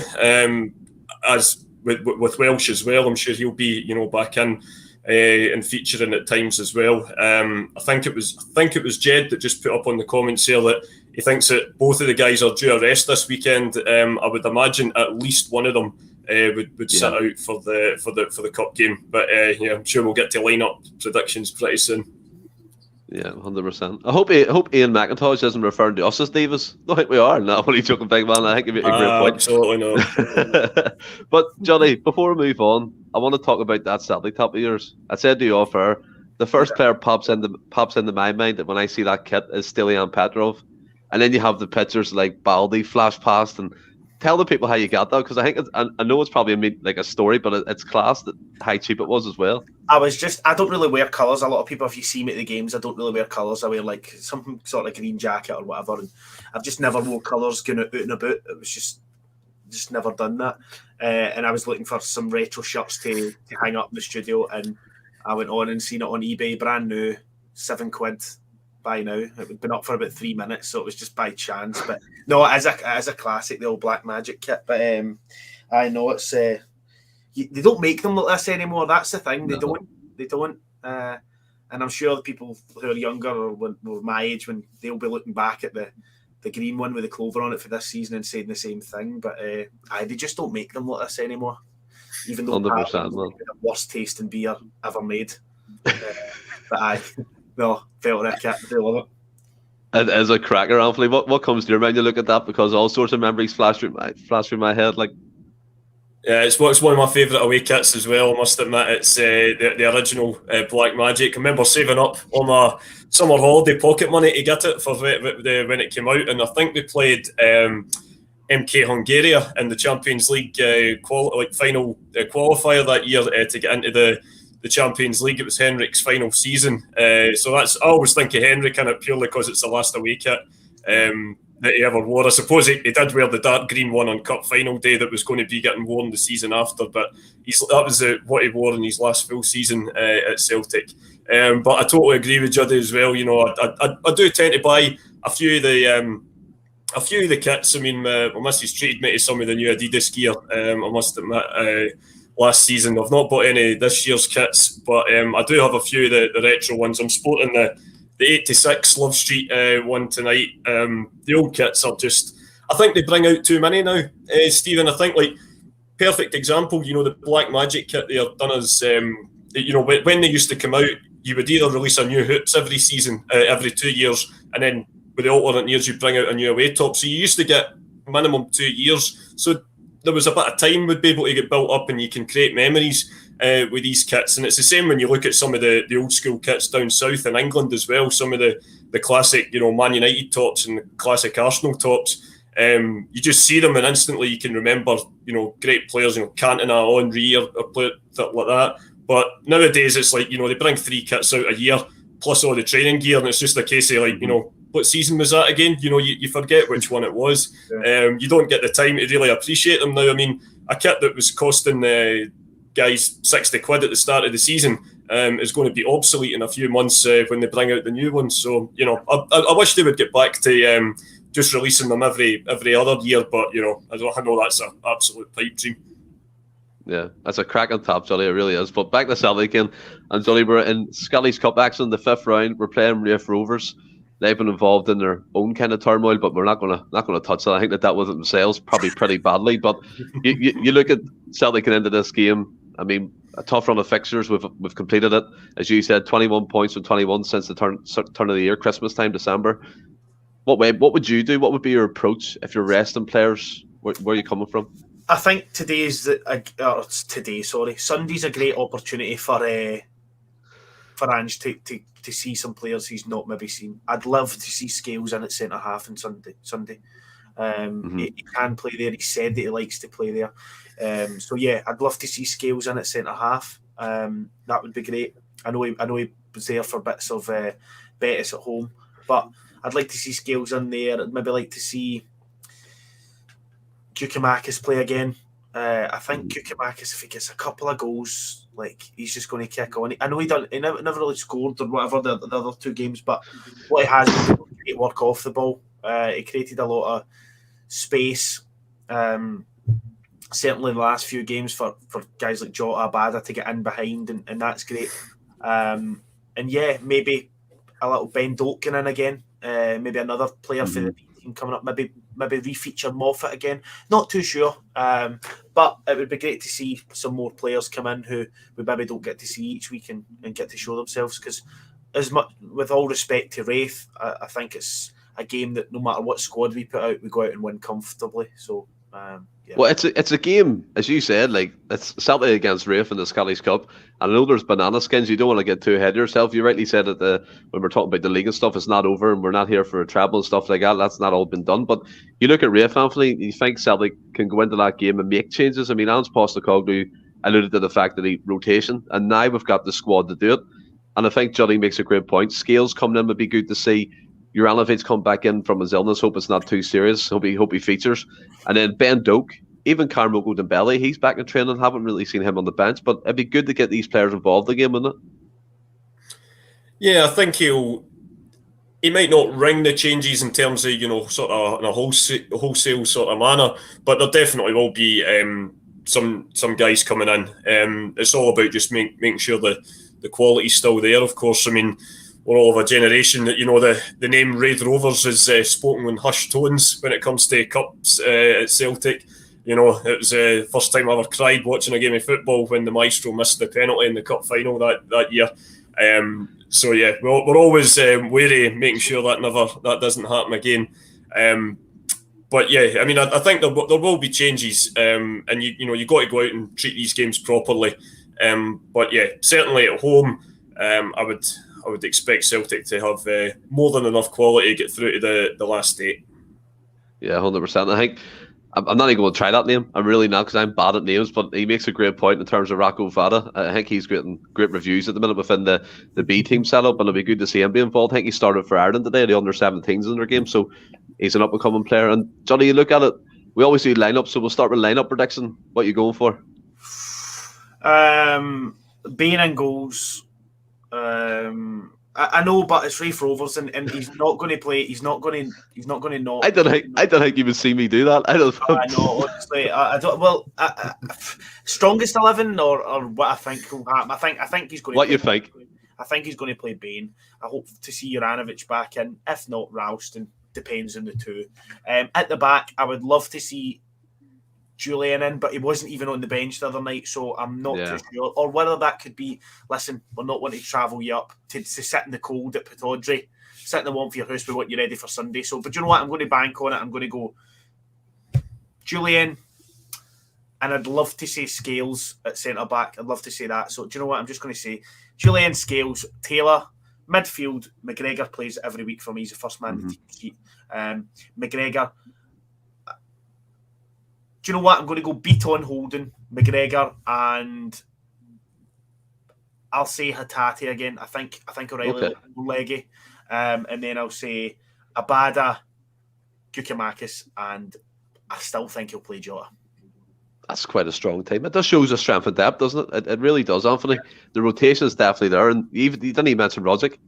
Speaker 3: As with Welsh as well, I'm sure he'll be, you know, back in and featuring at times as well. I think it was Jed that just put up on the comments here that he thinks that both of the guys are due a rest this weekend. I would imagine at least one of them would sit out for the cup game. But yeah, I'm sure we'll get to line up predictions pretty soon.
Speaker 1: Yeah, 100%. I hope Ian McIntosh isn't referring to us as divas. I think we are. No, only joking, big man. I think you make a great point.
Speaker 3: Absolutely not.
Speaker 1: But Juddy, before we move on, I want to talk about that Celtic top of yours. I said to you off air, the first player pops into my mind that when I see that kit is Stilian Petrov, and then you have the pictures like Baldy flash past. And tell the people how you got that, because I think I know it's probably like a story, but it's class that how cheap it was as well.
Speaker 2: I don't really wear colours. A lot of people, if you see me at the games, I don't really wear colours. I wear like some sort of green jacket or whatever, and I've just never wore colours going out and about. It was just never done that. And I was looking for some retro shirts to hang up in the studio, and I went on and seen it on eBay, brand new, £7 by now. It had been up for about 3 minutes, so it was just by chance. But no, as a classic, the old Black Magic kit. But I know it's they don't make them like this anymore. That's the thing. They don't. And I'm sure the people who are younger or my age, when they'll be looking back at the green one with the clover on it for this season and saying the same thing. But they just don't make them like this anymore. Even though
Speaker 1: 100%,
Speaker 2: the worst tasting beer ever made. But no, felt that kit. I love it.
Speaker 1: It is a cracker, Anthony. What comes to your mind? You look at that, because all sorts of memories flash through my head. Like,
Speaker 3: yeah, it's one of my favourite away kits as well. I must admit, it's the original Black Magic. I remember saving up all my summer holiday pocket money to get it for when it came out, and I think we played MK Hungary in the Champions League final qualifier that year to get into the Champions League. It was Henrik's final season, so I always think of Henrik in it purely because it's the last away kit that he ever wore. I suppose he did wear the dark green one on Cup final day that was going to be getting worn the season after, but that was what he wore in his last full season at Celtic. But I totally agree with Juddy as well. You know, I do tend to buy a few of the kits. I mean, my missus treated me to some of the new Adidas gear. I must admit, last season I've not bought any this year's kits, but I do have a few of the retro ones. I'm sporting the 86 Love Street one tonight. The old kits are just, I think they bring out too many now, Stephen. I think, like, perfect example, you know, the Black Magic kit they are done as, you know, when they used to come out, you would either release a new hoops every season, every 2 years, and then with the alternate years you bring out a new away top. So you used to get minimum 2 years. So there was a bit of time would be able to get built up, and you can create memories with these kits. And it's the same when you look at some of the old school kits down south in England as well. Some of the classic, you know, Man United tops and the classic Arsenal tops. You just see them and instantly you can remember, you know, great players, you know, Cantona, Henry, or player like that. But nowadays it's like, you know, they bring 3 kits out a year plus all the training gear, and it's just a case of, like, you know, what season was that again? You know, you forget which one it was. Yeah. You don't get the time to really appreciate them now. I mean, a kit that was costing guys £60 at the start of the season is going to be obsolete in a few months when they bring out the new ones. So, you know, I wish they would get back to just releasing them every other year, but, you know, I know that's an absolute pipe dream.
Speaker 1: Yeah, that's a crack on top, Jolly. It really is. But back to Celtic again, and Jolly, we're in Scully's Cup action, the 5th round. We're playing Raith Rovers. they've been involved in their own kind of turmoil, but we're not gonna touch that. I think that dealt with it themselves probably pretty badly. But you look at Celtic into this game. I mean, a tough run of fixtures. We've completed it, as you said, 21 points from 21 since the turn of the year, Christmas time, December. What would you do? What would be your approach if you're resting players? Where are you coming from?
Speaker 2: I think Sunday's a great opportunity for Ange to see some players he's not maybe seen. I'd love to see Scales in at centre half on Sunday. He can play there. He said that he likes to play there. So yeah, I'd love to see Scales in at centre half. That would be great. I know he was there for bits of Betis at home, but I'd like to see Scales in there. I'd maybe like to see Giakoumakis play again. I think Giakoumakis, if he gets a couple of goals, like, he's just going to kick on. I know he never really scored or whatever the other two games, but what he has is great work off the ball. He created a lot of space. Certainly in the last few games for guys like Jota, Maeda to get in behind, and that's great. And yeah, maybe a little Ben Doak in again. Maybe another player for the team coming up. Maybe refeature Moffat again. Not too sure. But it would be great to see some more players come in who we maybe don't get to see each week and get to show themselves. Because as much, with all respect to Raith, I think it's a game that no matter what squad we put out, we go out and win comfortably. So. Yeah.
Speaker 1: Well, it's a game, as you said, like, it's Celtic against Raith in the Scottish Cup. And I know there's banana skins. You don't want to get too ahead of yourself. You rightly said that when we're talking about the league and stuff, it's not over, and we're not here for a treble and stuff like that. That's not all been done. But you look at Raith, Anthony, you think Celtic can go into that game and make changes? I mean, Ange Postecoglou alluded to the fact that he rotation, and now we've got the squad to do it. And I think Juddy makes a great point. Scales coming in would be good to see. Juranovic come back in from his illness. Hope it's not too serious. Hope he features. And then Ben Doak, even Carmelo Dembele, he's back in training. Haven't really seen him on the bench, but it'd be good to get these players involved again, wouldn't it?
Speaker 3: Yeah, I think he might not ring the changes in terms of, sort of in a wholesale sort of manner, but there definitely will be some guys coming in. It's all about just making sure the quality's still there. Of course, I mean, we're all of a generation that, the name Raith Rovers is spoken in hushed tones when it comes to cups at Celtic. It was the first time I ever cried watching a game of football when the Maestro missed the penalty in the cup final that year. So yeah, we're always wary, making sure that doesn't happen again. But yeah, I mean, I think there will be changes, and you got to go out and treat these games properly. But yeah, certainly at home, I would expect Celtic to have more than enough quality to get through to the last 8.
Speaker 1: Yeah, 100%. I think I'm not even going to try that name. I'm really not, because I'm bad at names. But he makes a great point in terms of Rocco Vada. I think he's getting great reviews at the minute within the B team setup, and it'll be good to see him be involved. I think he started for Ireland today, the under-17s in their game, so he's an up-and-coming player. And Johnny, you look at it. We always do lineup, so we'll start with lineup prediction. What are you going for?
Speaker 2: Bain and goals. I know, but it's Raith Rovers, and he's not going to play. He's not going to not.
Speaker 1: I don't think you would see me do that. I
Speaker 2: know, honestly. I don't. Well, strongest 11 or what I think will happen. I think he's going.
Speaker 1: What you think?
Speaker 2: I think he's going to play Bain. I hope to see Juranovic back in. If not, Ralston. Depends on the two. At the back, I would love to see Julian in, but he wasn't even on the bench the other night, so I'm not too sure. Or whether that could be, listen, we're not wanting to travel you up to sit in the cold at Pittodrie, sit in the warmth of your house, we want you ready for Sunday. So, but you know what? I'm going to bank on it. I'm going to go Julian, and I'd love to say Scales at centre back. I'd love to say that. So, do you know what? I'm just going to say Julian, Scales, Taylor, midfield. McGregor plays every week for me. He's the first man to team sheet. McGregor. Do you know what? I'm going to go Beaton, Holden, McGregor, and I'll say Hatate again. I think O'Reilly leggy. And then I'll say Abada, Giakoumakis, and I still think he'll play Jota.
Speaker 1: That's quite a strong team. It does show a strength and depth, doesn't it? It really does, Anthony. The rotation is definitely there, and you didn't even mention Rodzik. Do you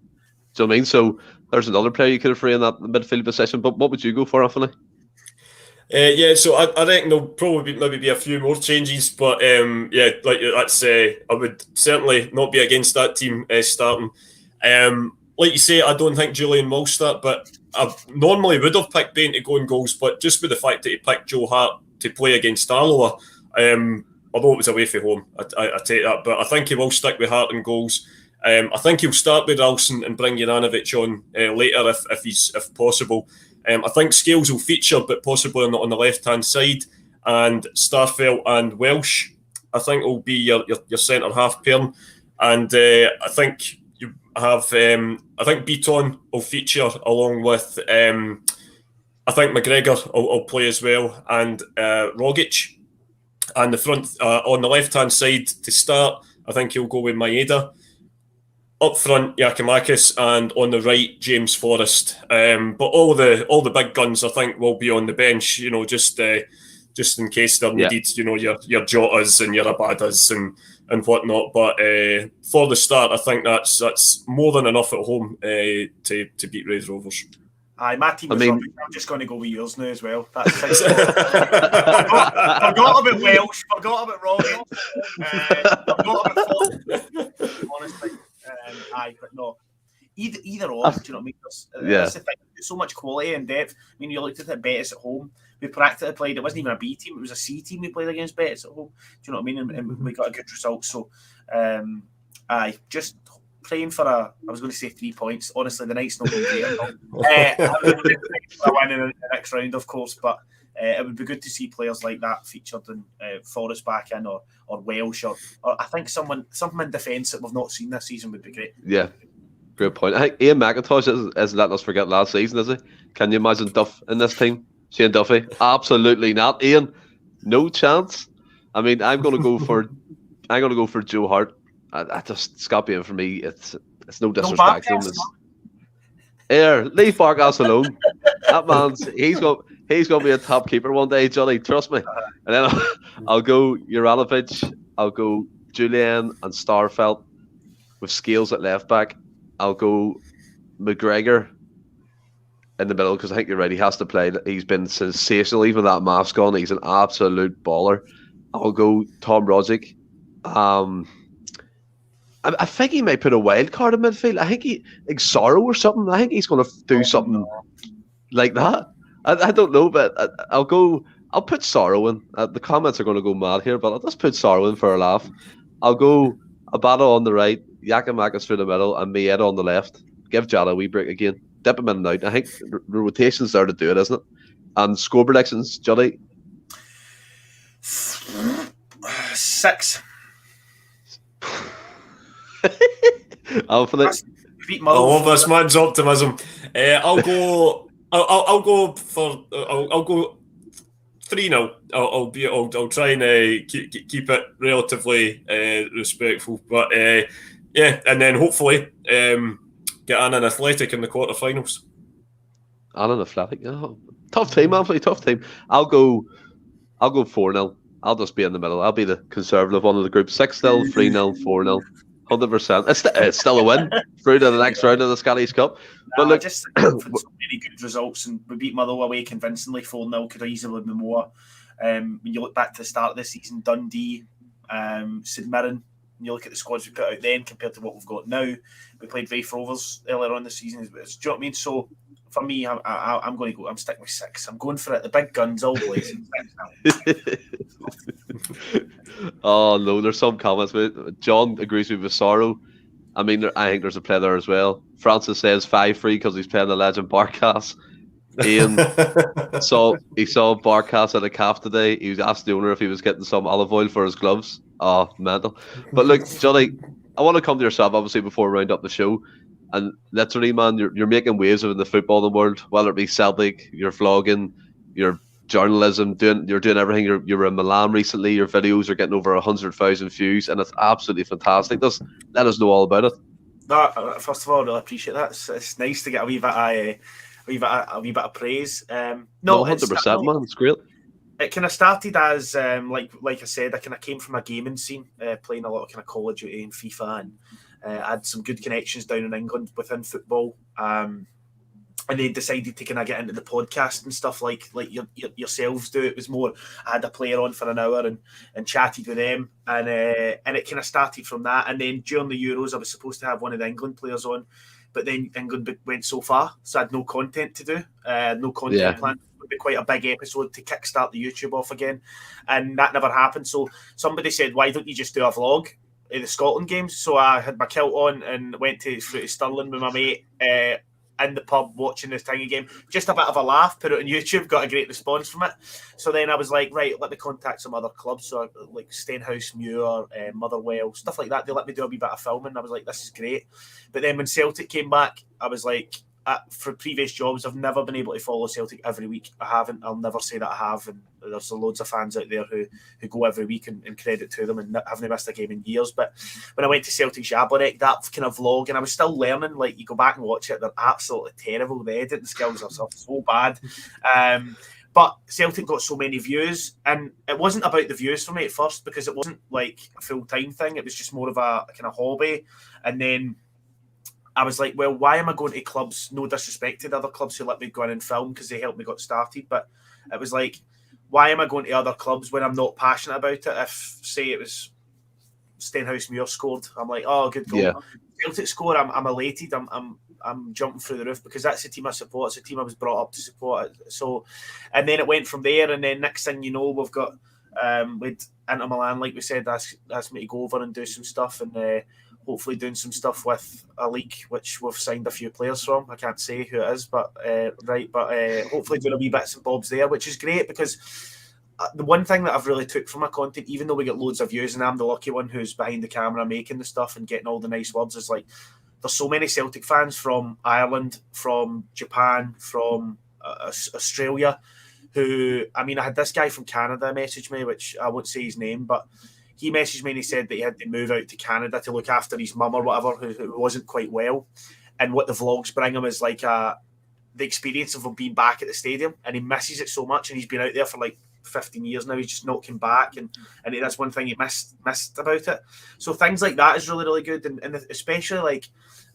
Speaker 1: know what I mean? So there's another player you could have free in that midfield position. But what would you go for, Anthony?
Speaker 3: So I reckon there'll probably maybe be a few more changes, but I would certainly not be against that team starting. like you say, I don't think Julian will start, but I normally would have picked Bain to go in goals, but just with the fact that he picked Joe Hart to play against Alloa, although it was away from home, I take that, but I think he will stick with Hart in goals. I think he'll start with Ralston and bring Juranovic on later if possible. I think Scales will feature, but possibly on the left-hand side, and Starfelt and Welsh, I think, will be your centre-half pair. And I think you have, I think Beaton will feature along with, I think McGregor will play as well, and Rogic. And the front, on the left-hand side to start, I think he'll go with Maeda. Up front, Yakimakis, and on the right, James Forrest. But all the big guns, I think, will be on the bench. You know, just in case they're needed. You know, your Jotas and your Abadas and whatnot. But for the start, I think that's more than enough at home to beat Raith Rovers.
Speaker 2: Aye, my team was rubbish. I'm just going to go with yours now as well. Forgot about Welsh. Forgot about Robbie. Forgot about Ford. Honestly. Aye, but no. Either or, do you know what I mean? That's the thing. There's so much quality and depth. I mean, you looked at Betis at home. We practically played. It wasn't even a B team. It was a C team we played against Betis at home. Do you know what I mean? And we got a good result. So, aye, just praying for I was going to say 3 points. Honestly, the night's not going to be great. I would be for a win in the next round, of course, but it would be good to see players like that featured in Forrest back in or Welsh or I think something in defence that we've not seen this season would be great.
Speaker 1: Yeah, great point. I think Ian McIntosh is letting us forget last season, is he? Can you imagine Duff in this team? Shane Duffy? Absolutely not. Ian, no chance. I mean, I'm going to go for Joe Hart. I just Scott Bain for me. It's no disrespect to him. Leave Barkas alone. That man's he's going to be a top keeper one day, Juddy. Trust me. And then I'll go Juranovic. I'll go Julian and Starfelt with Scales at left back. I'll go McGregor in the middle because I think you're right. He has to play. He's been sensational. Even that mask on, he's an absolute baller. I'll go Tom Rogic. I think he might put a wild card in midfield. I think like Sorrow or something. I think he's going to do something like that. I don't know, but I'll put Sorrow in. The comments are going to go mad here, but I'll just put Sorrow in for a laugh. I'll go Abada on the right, Yakimakis through the middle, and Maeda on the left. Give Jota a wee break again. Dip him in and out. I think the rotation's there to do it, isn't it? And score predictions, Juddy?
Speaker 2: 6.
Speaker 1: Anthony?
Speaker 3: I love this man's optimism. I'll go 3-0. I'll try and keep it relatively respectful, but and then hopefully get an Athletic in the quarterfinals.
Speaker 1: An Athletic, oh, tough team, Anthony. Tough team. I'll go 4-0. I'll just be in the middle. I'll be the conservative one of the group. 6-0, 3-0, 4-0. 100%. It's still a win through to the next round of the Scottish Cup. But look,
Speaker 2: just so many good results, and we beat Motherwell away convincingly. 4-0 could easily be more. When you look back to the start of this season, Dundee, St Mirren, and you look at the squads we put out then compared to what we've got now. We played Raith Rovers earlier on this season. Do you know what I mean? So for me, I'm going to go. I'm sticking with 6. I'm going for it. The big guns all blazing.
Speaker 1: Oh no, there's some comments. John agrees with Sorrow. I mean, I think there's a play there as well. Francis says 5-3 because he's playing the legend Barkas. Ian he saw Barkas at a calf today. He was asked the owner if he was getting some olive oil for his gloves. Oh, mental. But look, Johnny, I want to come to yourself obviously before we round up the show. And literally, man, you're making waves in the footballing world, whether it be Celtic, you're vlogging, you're journalism, you're doing everything. You were in Milan recently. Your videos are getting over 100,000 views, and it's absolutely fantastic. Just let us know all about it.
Speaker 2: First of all, I really appreciate that. It's nice to get a wee bit of praise. No,
Speaker 1: 100%, man. It's great.
Speaker 2: It kind of started as like I said, I kind of came from a gaming scene, playing a lot of kind of Call of Duty and FIFA, and I had some good connections down in England within football. And they decided to kind of get into the podcast and stuff like yourselves do. It was more, I had a player on for an hour and chatted with them, and it kind of started from that. And then during the Euros, I was supposed to have one of the England players on, but then England went so far, so I had no content to do, no content plan. It would be quite a big episode to kickstart the YouTube off again, and that never happened. So somebody said, why don't you just do a vlog of the Scotland games? So I had my kilt on and went to Stirling with my mate in the pub watching this tiny game. Just a bit of a laugh, put it on YouTube, got a great response from it. So then I was like, right, let me contact some other clubs, so like Stenhouse Muir, Motherwell, stuff like that. They let me do a wee bit of filming. I was like, this is great. But then when Celtic came back, I was like, for previous jobs, I've never been able to follow Celtic every week. I haven't. I'll never say that I have. And there's loads of fans out there who go every week, and credit to them, and haven't missed a game in years. But when I went to Celtic Jablonec, that kind of vlog, and I was still learning. Like, you go back and watch it, they're absolutely terrible. The editing skills are so bad. But Celtic got so many views, and it wasn't about the views for me at first, because it wasn't like a full-time thing. It was just more of a kind of hobby. And then I was like, well, why am I going to clubs? No disrespect to the other clubs who let me go in and film, because they helped me get started. But it was like, why am I going to other clubs when I'm not passionate about it? If, say, it was Stenhouse Muir scored, I'm like, oh, good goal. Yeah. Celtic score, I'm elated. I'm jumping through the roof, because that's the team I support. It's a team I was brought up to support. So, and then it went from there. And then next thing you know, we've got with Inter Milan, like we said, asked me to go over and do some stuff, and hopefully doing some stuff with a league which we've signed a few players from. I can't say who it is, but hopefully doing a wee bits and bobs there, which is great, because the one thing that I've really took from my content, even though we get loads of views and I'm the lucky one who's behind the camera making the stuff and getting all the nice words, is like, there's so many Celtic fans from Ireland, from Japan, from Australia, who, I mean, I had this guy from Canada message me, which I won't say his name, but he messaged me and he said that he had to move out to Canada to look after his mum or whatever, who wasn't quite well. And what the vlogs bring him is like the experience of him being back at the stadium, and he misses it so much, and he's been out there for like 15 years now. He's just not come back, and that's one thing he missed about it. So things like that is really, really good, and especially like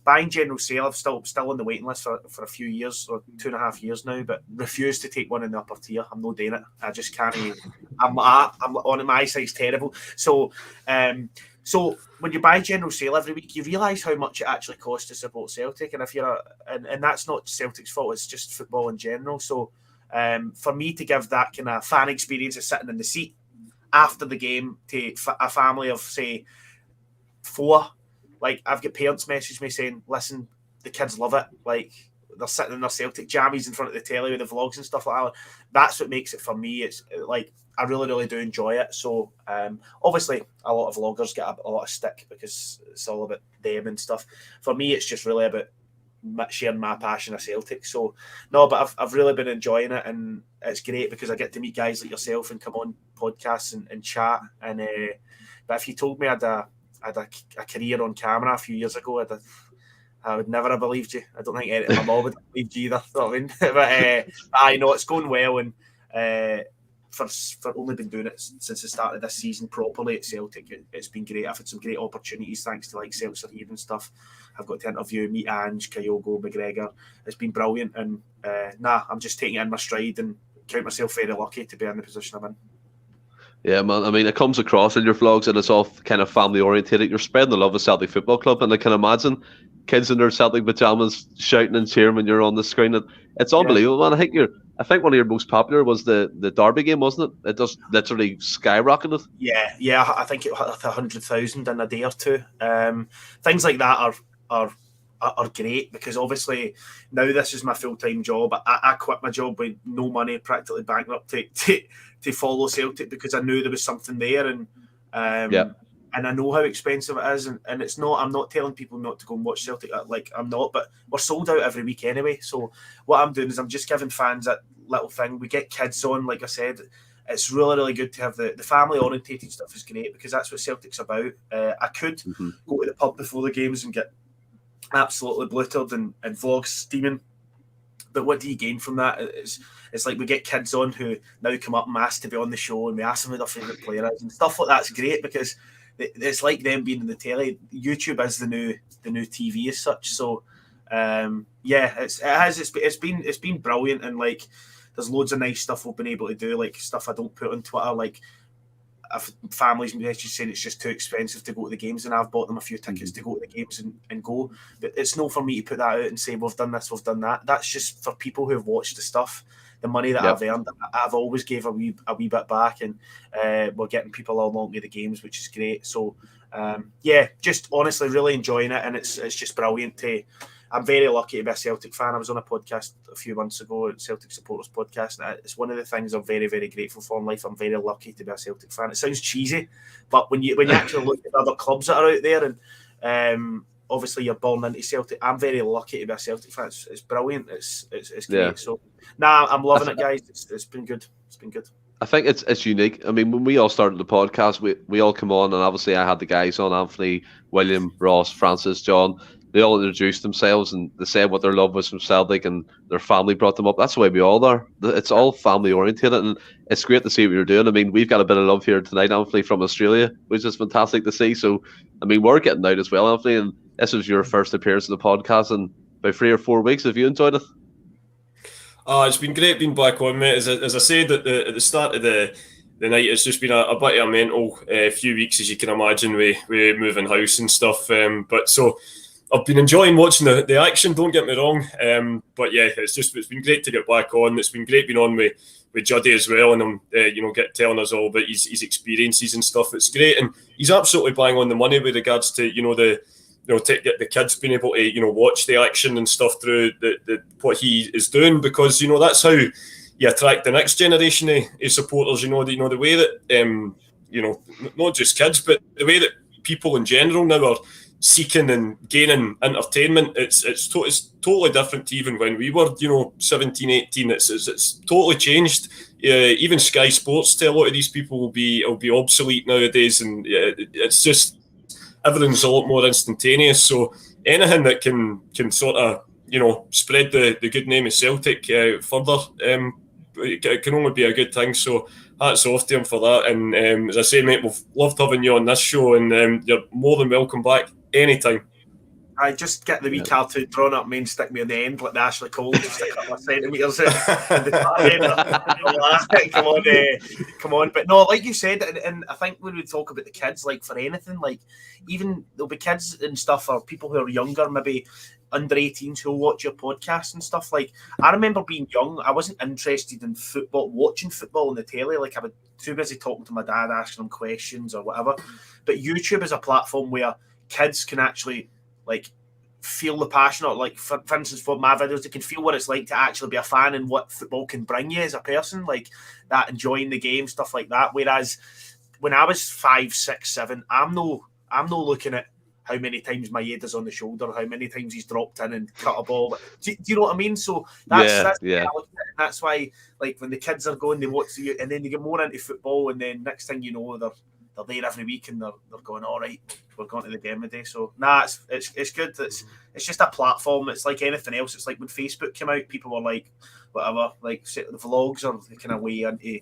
Speaker 2: buying general sale. I'm still on the waiting list for a few years, or 2.5 years now, but refuse to take one in the upper tier. I'm not doing it. I just can't. I'm on it. My eyesight's terrible. So when you buy general sale every week, you realise how much it actually costs to support Celtic, and if you're and that's not Celtic's fault. It's just football in general. So for me to give that kind of fan experience of sitting in the seat after the game to a family of, say, 4. Like, I've got parents message me saying, listen, the kids love it. Like, they're sitting in their Celtic jammies in front of the telly with the vlogs and stuff like that. That's what makes it for me. It's like, I really, really do enjoy it. So, obviously, a lot of vloggers get a lot of stick because it's all about them and stuff. For me, it's just really about sharing my passion of Celtic. So, no, but I've really been enjoying it, and it's great because I get to meet guys like yourself and come on podcasts and chat. And but if you told me I had a career on camera a few years ago, I would never have believed you. I don't think my mom would have believed you either. You know what I mean? But I know it's going well, and for only been doing it since the start of this season properly at Celtic, it's been great. I've had some great opportunities thanks to like Celts Are Here and stuff. I've got to interview, meet Ange, Kyogo, McGregor. It's been brilliant, and I'm just taking it in my stride and count myself very lucky to be in the position I'm in.
Speaker 1: Yeah, man. I mean, it comes across in your vlogs, and it's all kind of family orientated. You're spreading the love of Celtic Football Club, and I can imagine kids in their Celtic pajamas shouting and cheering when you're on the screen. It's unbelievable, man. I think one of your most popular was the Derby game, wasn't it? It just literally skyrocketed.
Speaker 2: Yeah. I think it hit 100,000 in a day or two. Things like that are great, because obviously now this is my full-time job. I quit my job with no money, practically bankrupt, to follow Celtic, because I knew there was something there, and and I know how expensive it is, and it's not. I'm not telling people not to go and watch Celtic, like I'm not, but we're sold out every week anyway. So what I'm doing is I'm just giving fans that little thing. We get kids on, like I said. It's really, really good to have the family orientated stuff is great, because that's what Celtic's about. I could go to the pub before the games and get absolutely bluttered and vlogs steaming, but what do you gain from that? It's like we get kids on who now come up and ask to be on the show, and we ask them who their favourite player is and stuff like that's great, because it's like them being in the telly. YouTube is the new TV as such. So it's been brilliant, and like there's loads of nice stuff we've been able to do, like stuff I don't put on Twitter. Like families message saying it's just too expensive to go to the games, and I've bought them a few tickets to go to the games and go. But it's not for me to put that out and say we've done this, we've done that. That's just for people who have watched the stuff. The money that I've earned, I've always gave a wee bit back, and we're getting people along to the games, which is great. So just honestly really enjoying it, and it's just brilliant to. I'm very lucky to be a Celtic fan. I was on a podcast a few months ago, Celtic Supporters Podcast, and it's one of the things I'm very, very grateful for in life. I'm very lucky to be a Celtic fan. It sounds cheesy, but when you actually look at other clubs that are out there, and obviously you're born into Celtic, I'm very lucky to be a Celtic fan. It's brilliant. It's great. Yeah. So, I'm loving it, guys. It's been good. It's been good.
Speaker 1: I think it's unique. I mean, when we all started the podcast, we all come on, and obviously I had the guys on, Anthony, William, Ross, Francis, John. They all introduced themselves and they said what their love was from Celtic and their family brought them up. That's the way we all are. It's all family oriented, and it's great to see what you're doing. I mean, we've got a bit of love here tonight, Anthony, from Australia, which is fantastic to see. So, I mean, we're getting out as well, Anthony, and this was your first appearance on the podcast in about 3 or 4 weeks. Have you enjoyed it?
Speaker 3: It's been great being back on, mate. As I said at the start of the night, it's just been a bit of a mental few weeks, as you can imagine, with moving house and stuff. But so I've been enjoying watching the action, don't get me wrong. But yeah, it's been great to get back on. It's been great being on with Juddy as well, and telling us all about his experiences and stuff. It's great, and he's absolutely bang on the money with regards to to get the kids being able to watch the action and stuff through the what he is doing, because that's how you attract the next generation of supporters. The way that not just kids, but the way that people in general now are seeking and gaining entertainment. It's totally different to even when we were 17, 18. It's totally changed. Even Sky Sports to a lot of these people will be obsolete nowadays, and it's just everything's a lot more instantaneous. So anything that can sort of spread the good name of Celtic further, it can only be a good thing. So hats off to him for that. And as I say, mate, we've loved having you on this show, and you're more than welcome back anytime.
Speaker 2: I just get the wee cartoon drawn up, and stick me on the end like the Ashley Cole, just stick a couple of centimetres in. Come on. But no, like you said, and I think when we talk about the kids, like for anything, like even there'll be kids and stuff, or people who are younger, maybe under 18s, who'll watch your podcast and stuff. Like I remember being young, I wasn't interested in football, watching football on the telly. Like I was too busy talking to my dad, asking him questions or whatever. But YouTube is a platform where kids can actually feel the passion, or for instance, for my videos, they can feel what it's like to actually be a fan and what football can bring you as a person, like that, enjoying the game, stuff like that. Whereas when I was 5, 6, 7, I'm no looking at how many times my head is on the shoulder, how many times he's dropped in and cut a ball. Do you know what I mean? So that's why, like when the kids are going, they watch you, and then they get more into football, and then next thing you know, they're there every week, and they're going, all right, we're going to the game today. So it's good. It's just a platform. It's like anything else. It's like when Facebook came out, people were like, whatever, like the vlogs are the kind of way into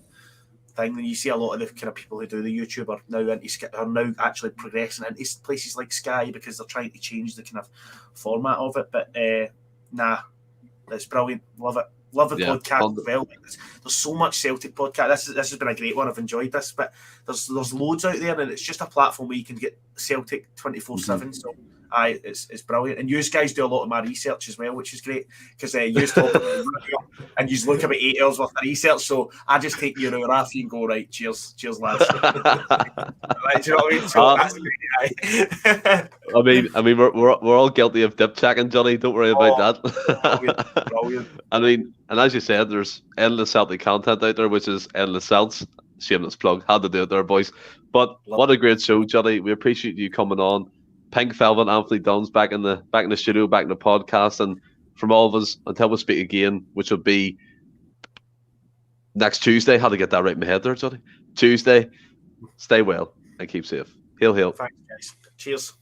Speaker 2: thing. And you see a lot of the kind of people who do the YouTube are now actually progressing into places like Sky, because they're trying to change the kind of format of it. But it's brilliant. Love it. Love the podcast as well. There's so much Celtic podcast. This has been a great one. I've enjoyed this, but there's loads out there, and it's just a platform where you can get Celtic 24/7. So it's brilliant. And you guys do a lot of my research as well, which is great, because you talk about and you look about 8 hours worth of research. So I just take you an hour off and go, right, cheers lads. Right, do you know what I mean? So that's great.
Speaker 1: I mean, we're all guilty of dip checking, Johnny. Don't worry about that.
Speaker 2: Brilliant.
Speaker 1: I mean, and as you said, there's endless Celtic content out there, which is Endless Celts. Shameless plug. Had to do it there, boys. But what a great show, Johnny. We appreciate you coming on. Pink Velvet, Anthony Dunn's back in the studio, back in the podcast, and from all of us, until we speak again, which will be next Tuesday. Had to get that right in my head there, Johnny. Tuesday. Stay well and keep safe. Hail, hail.
Speaker 2: Thanks, guys. Cheers.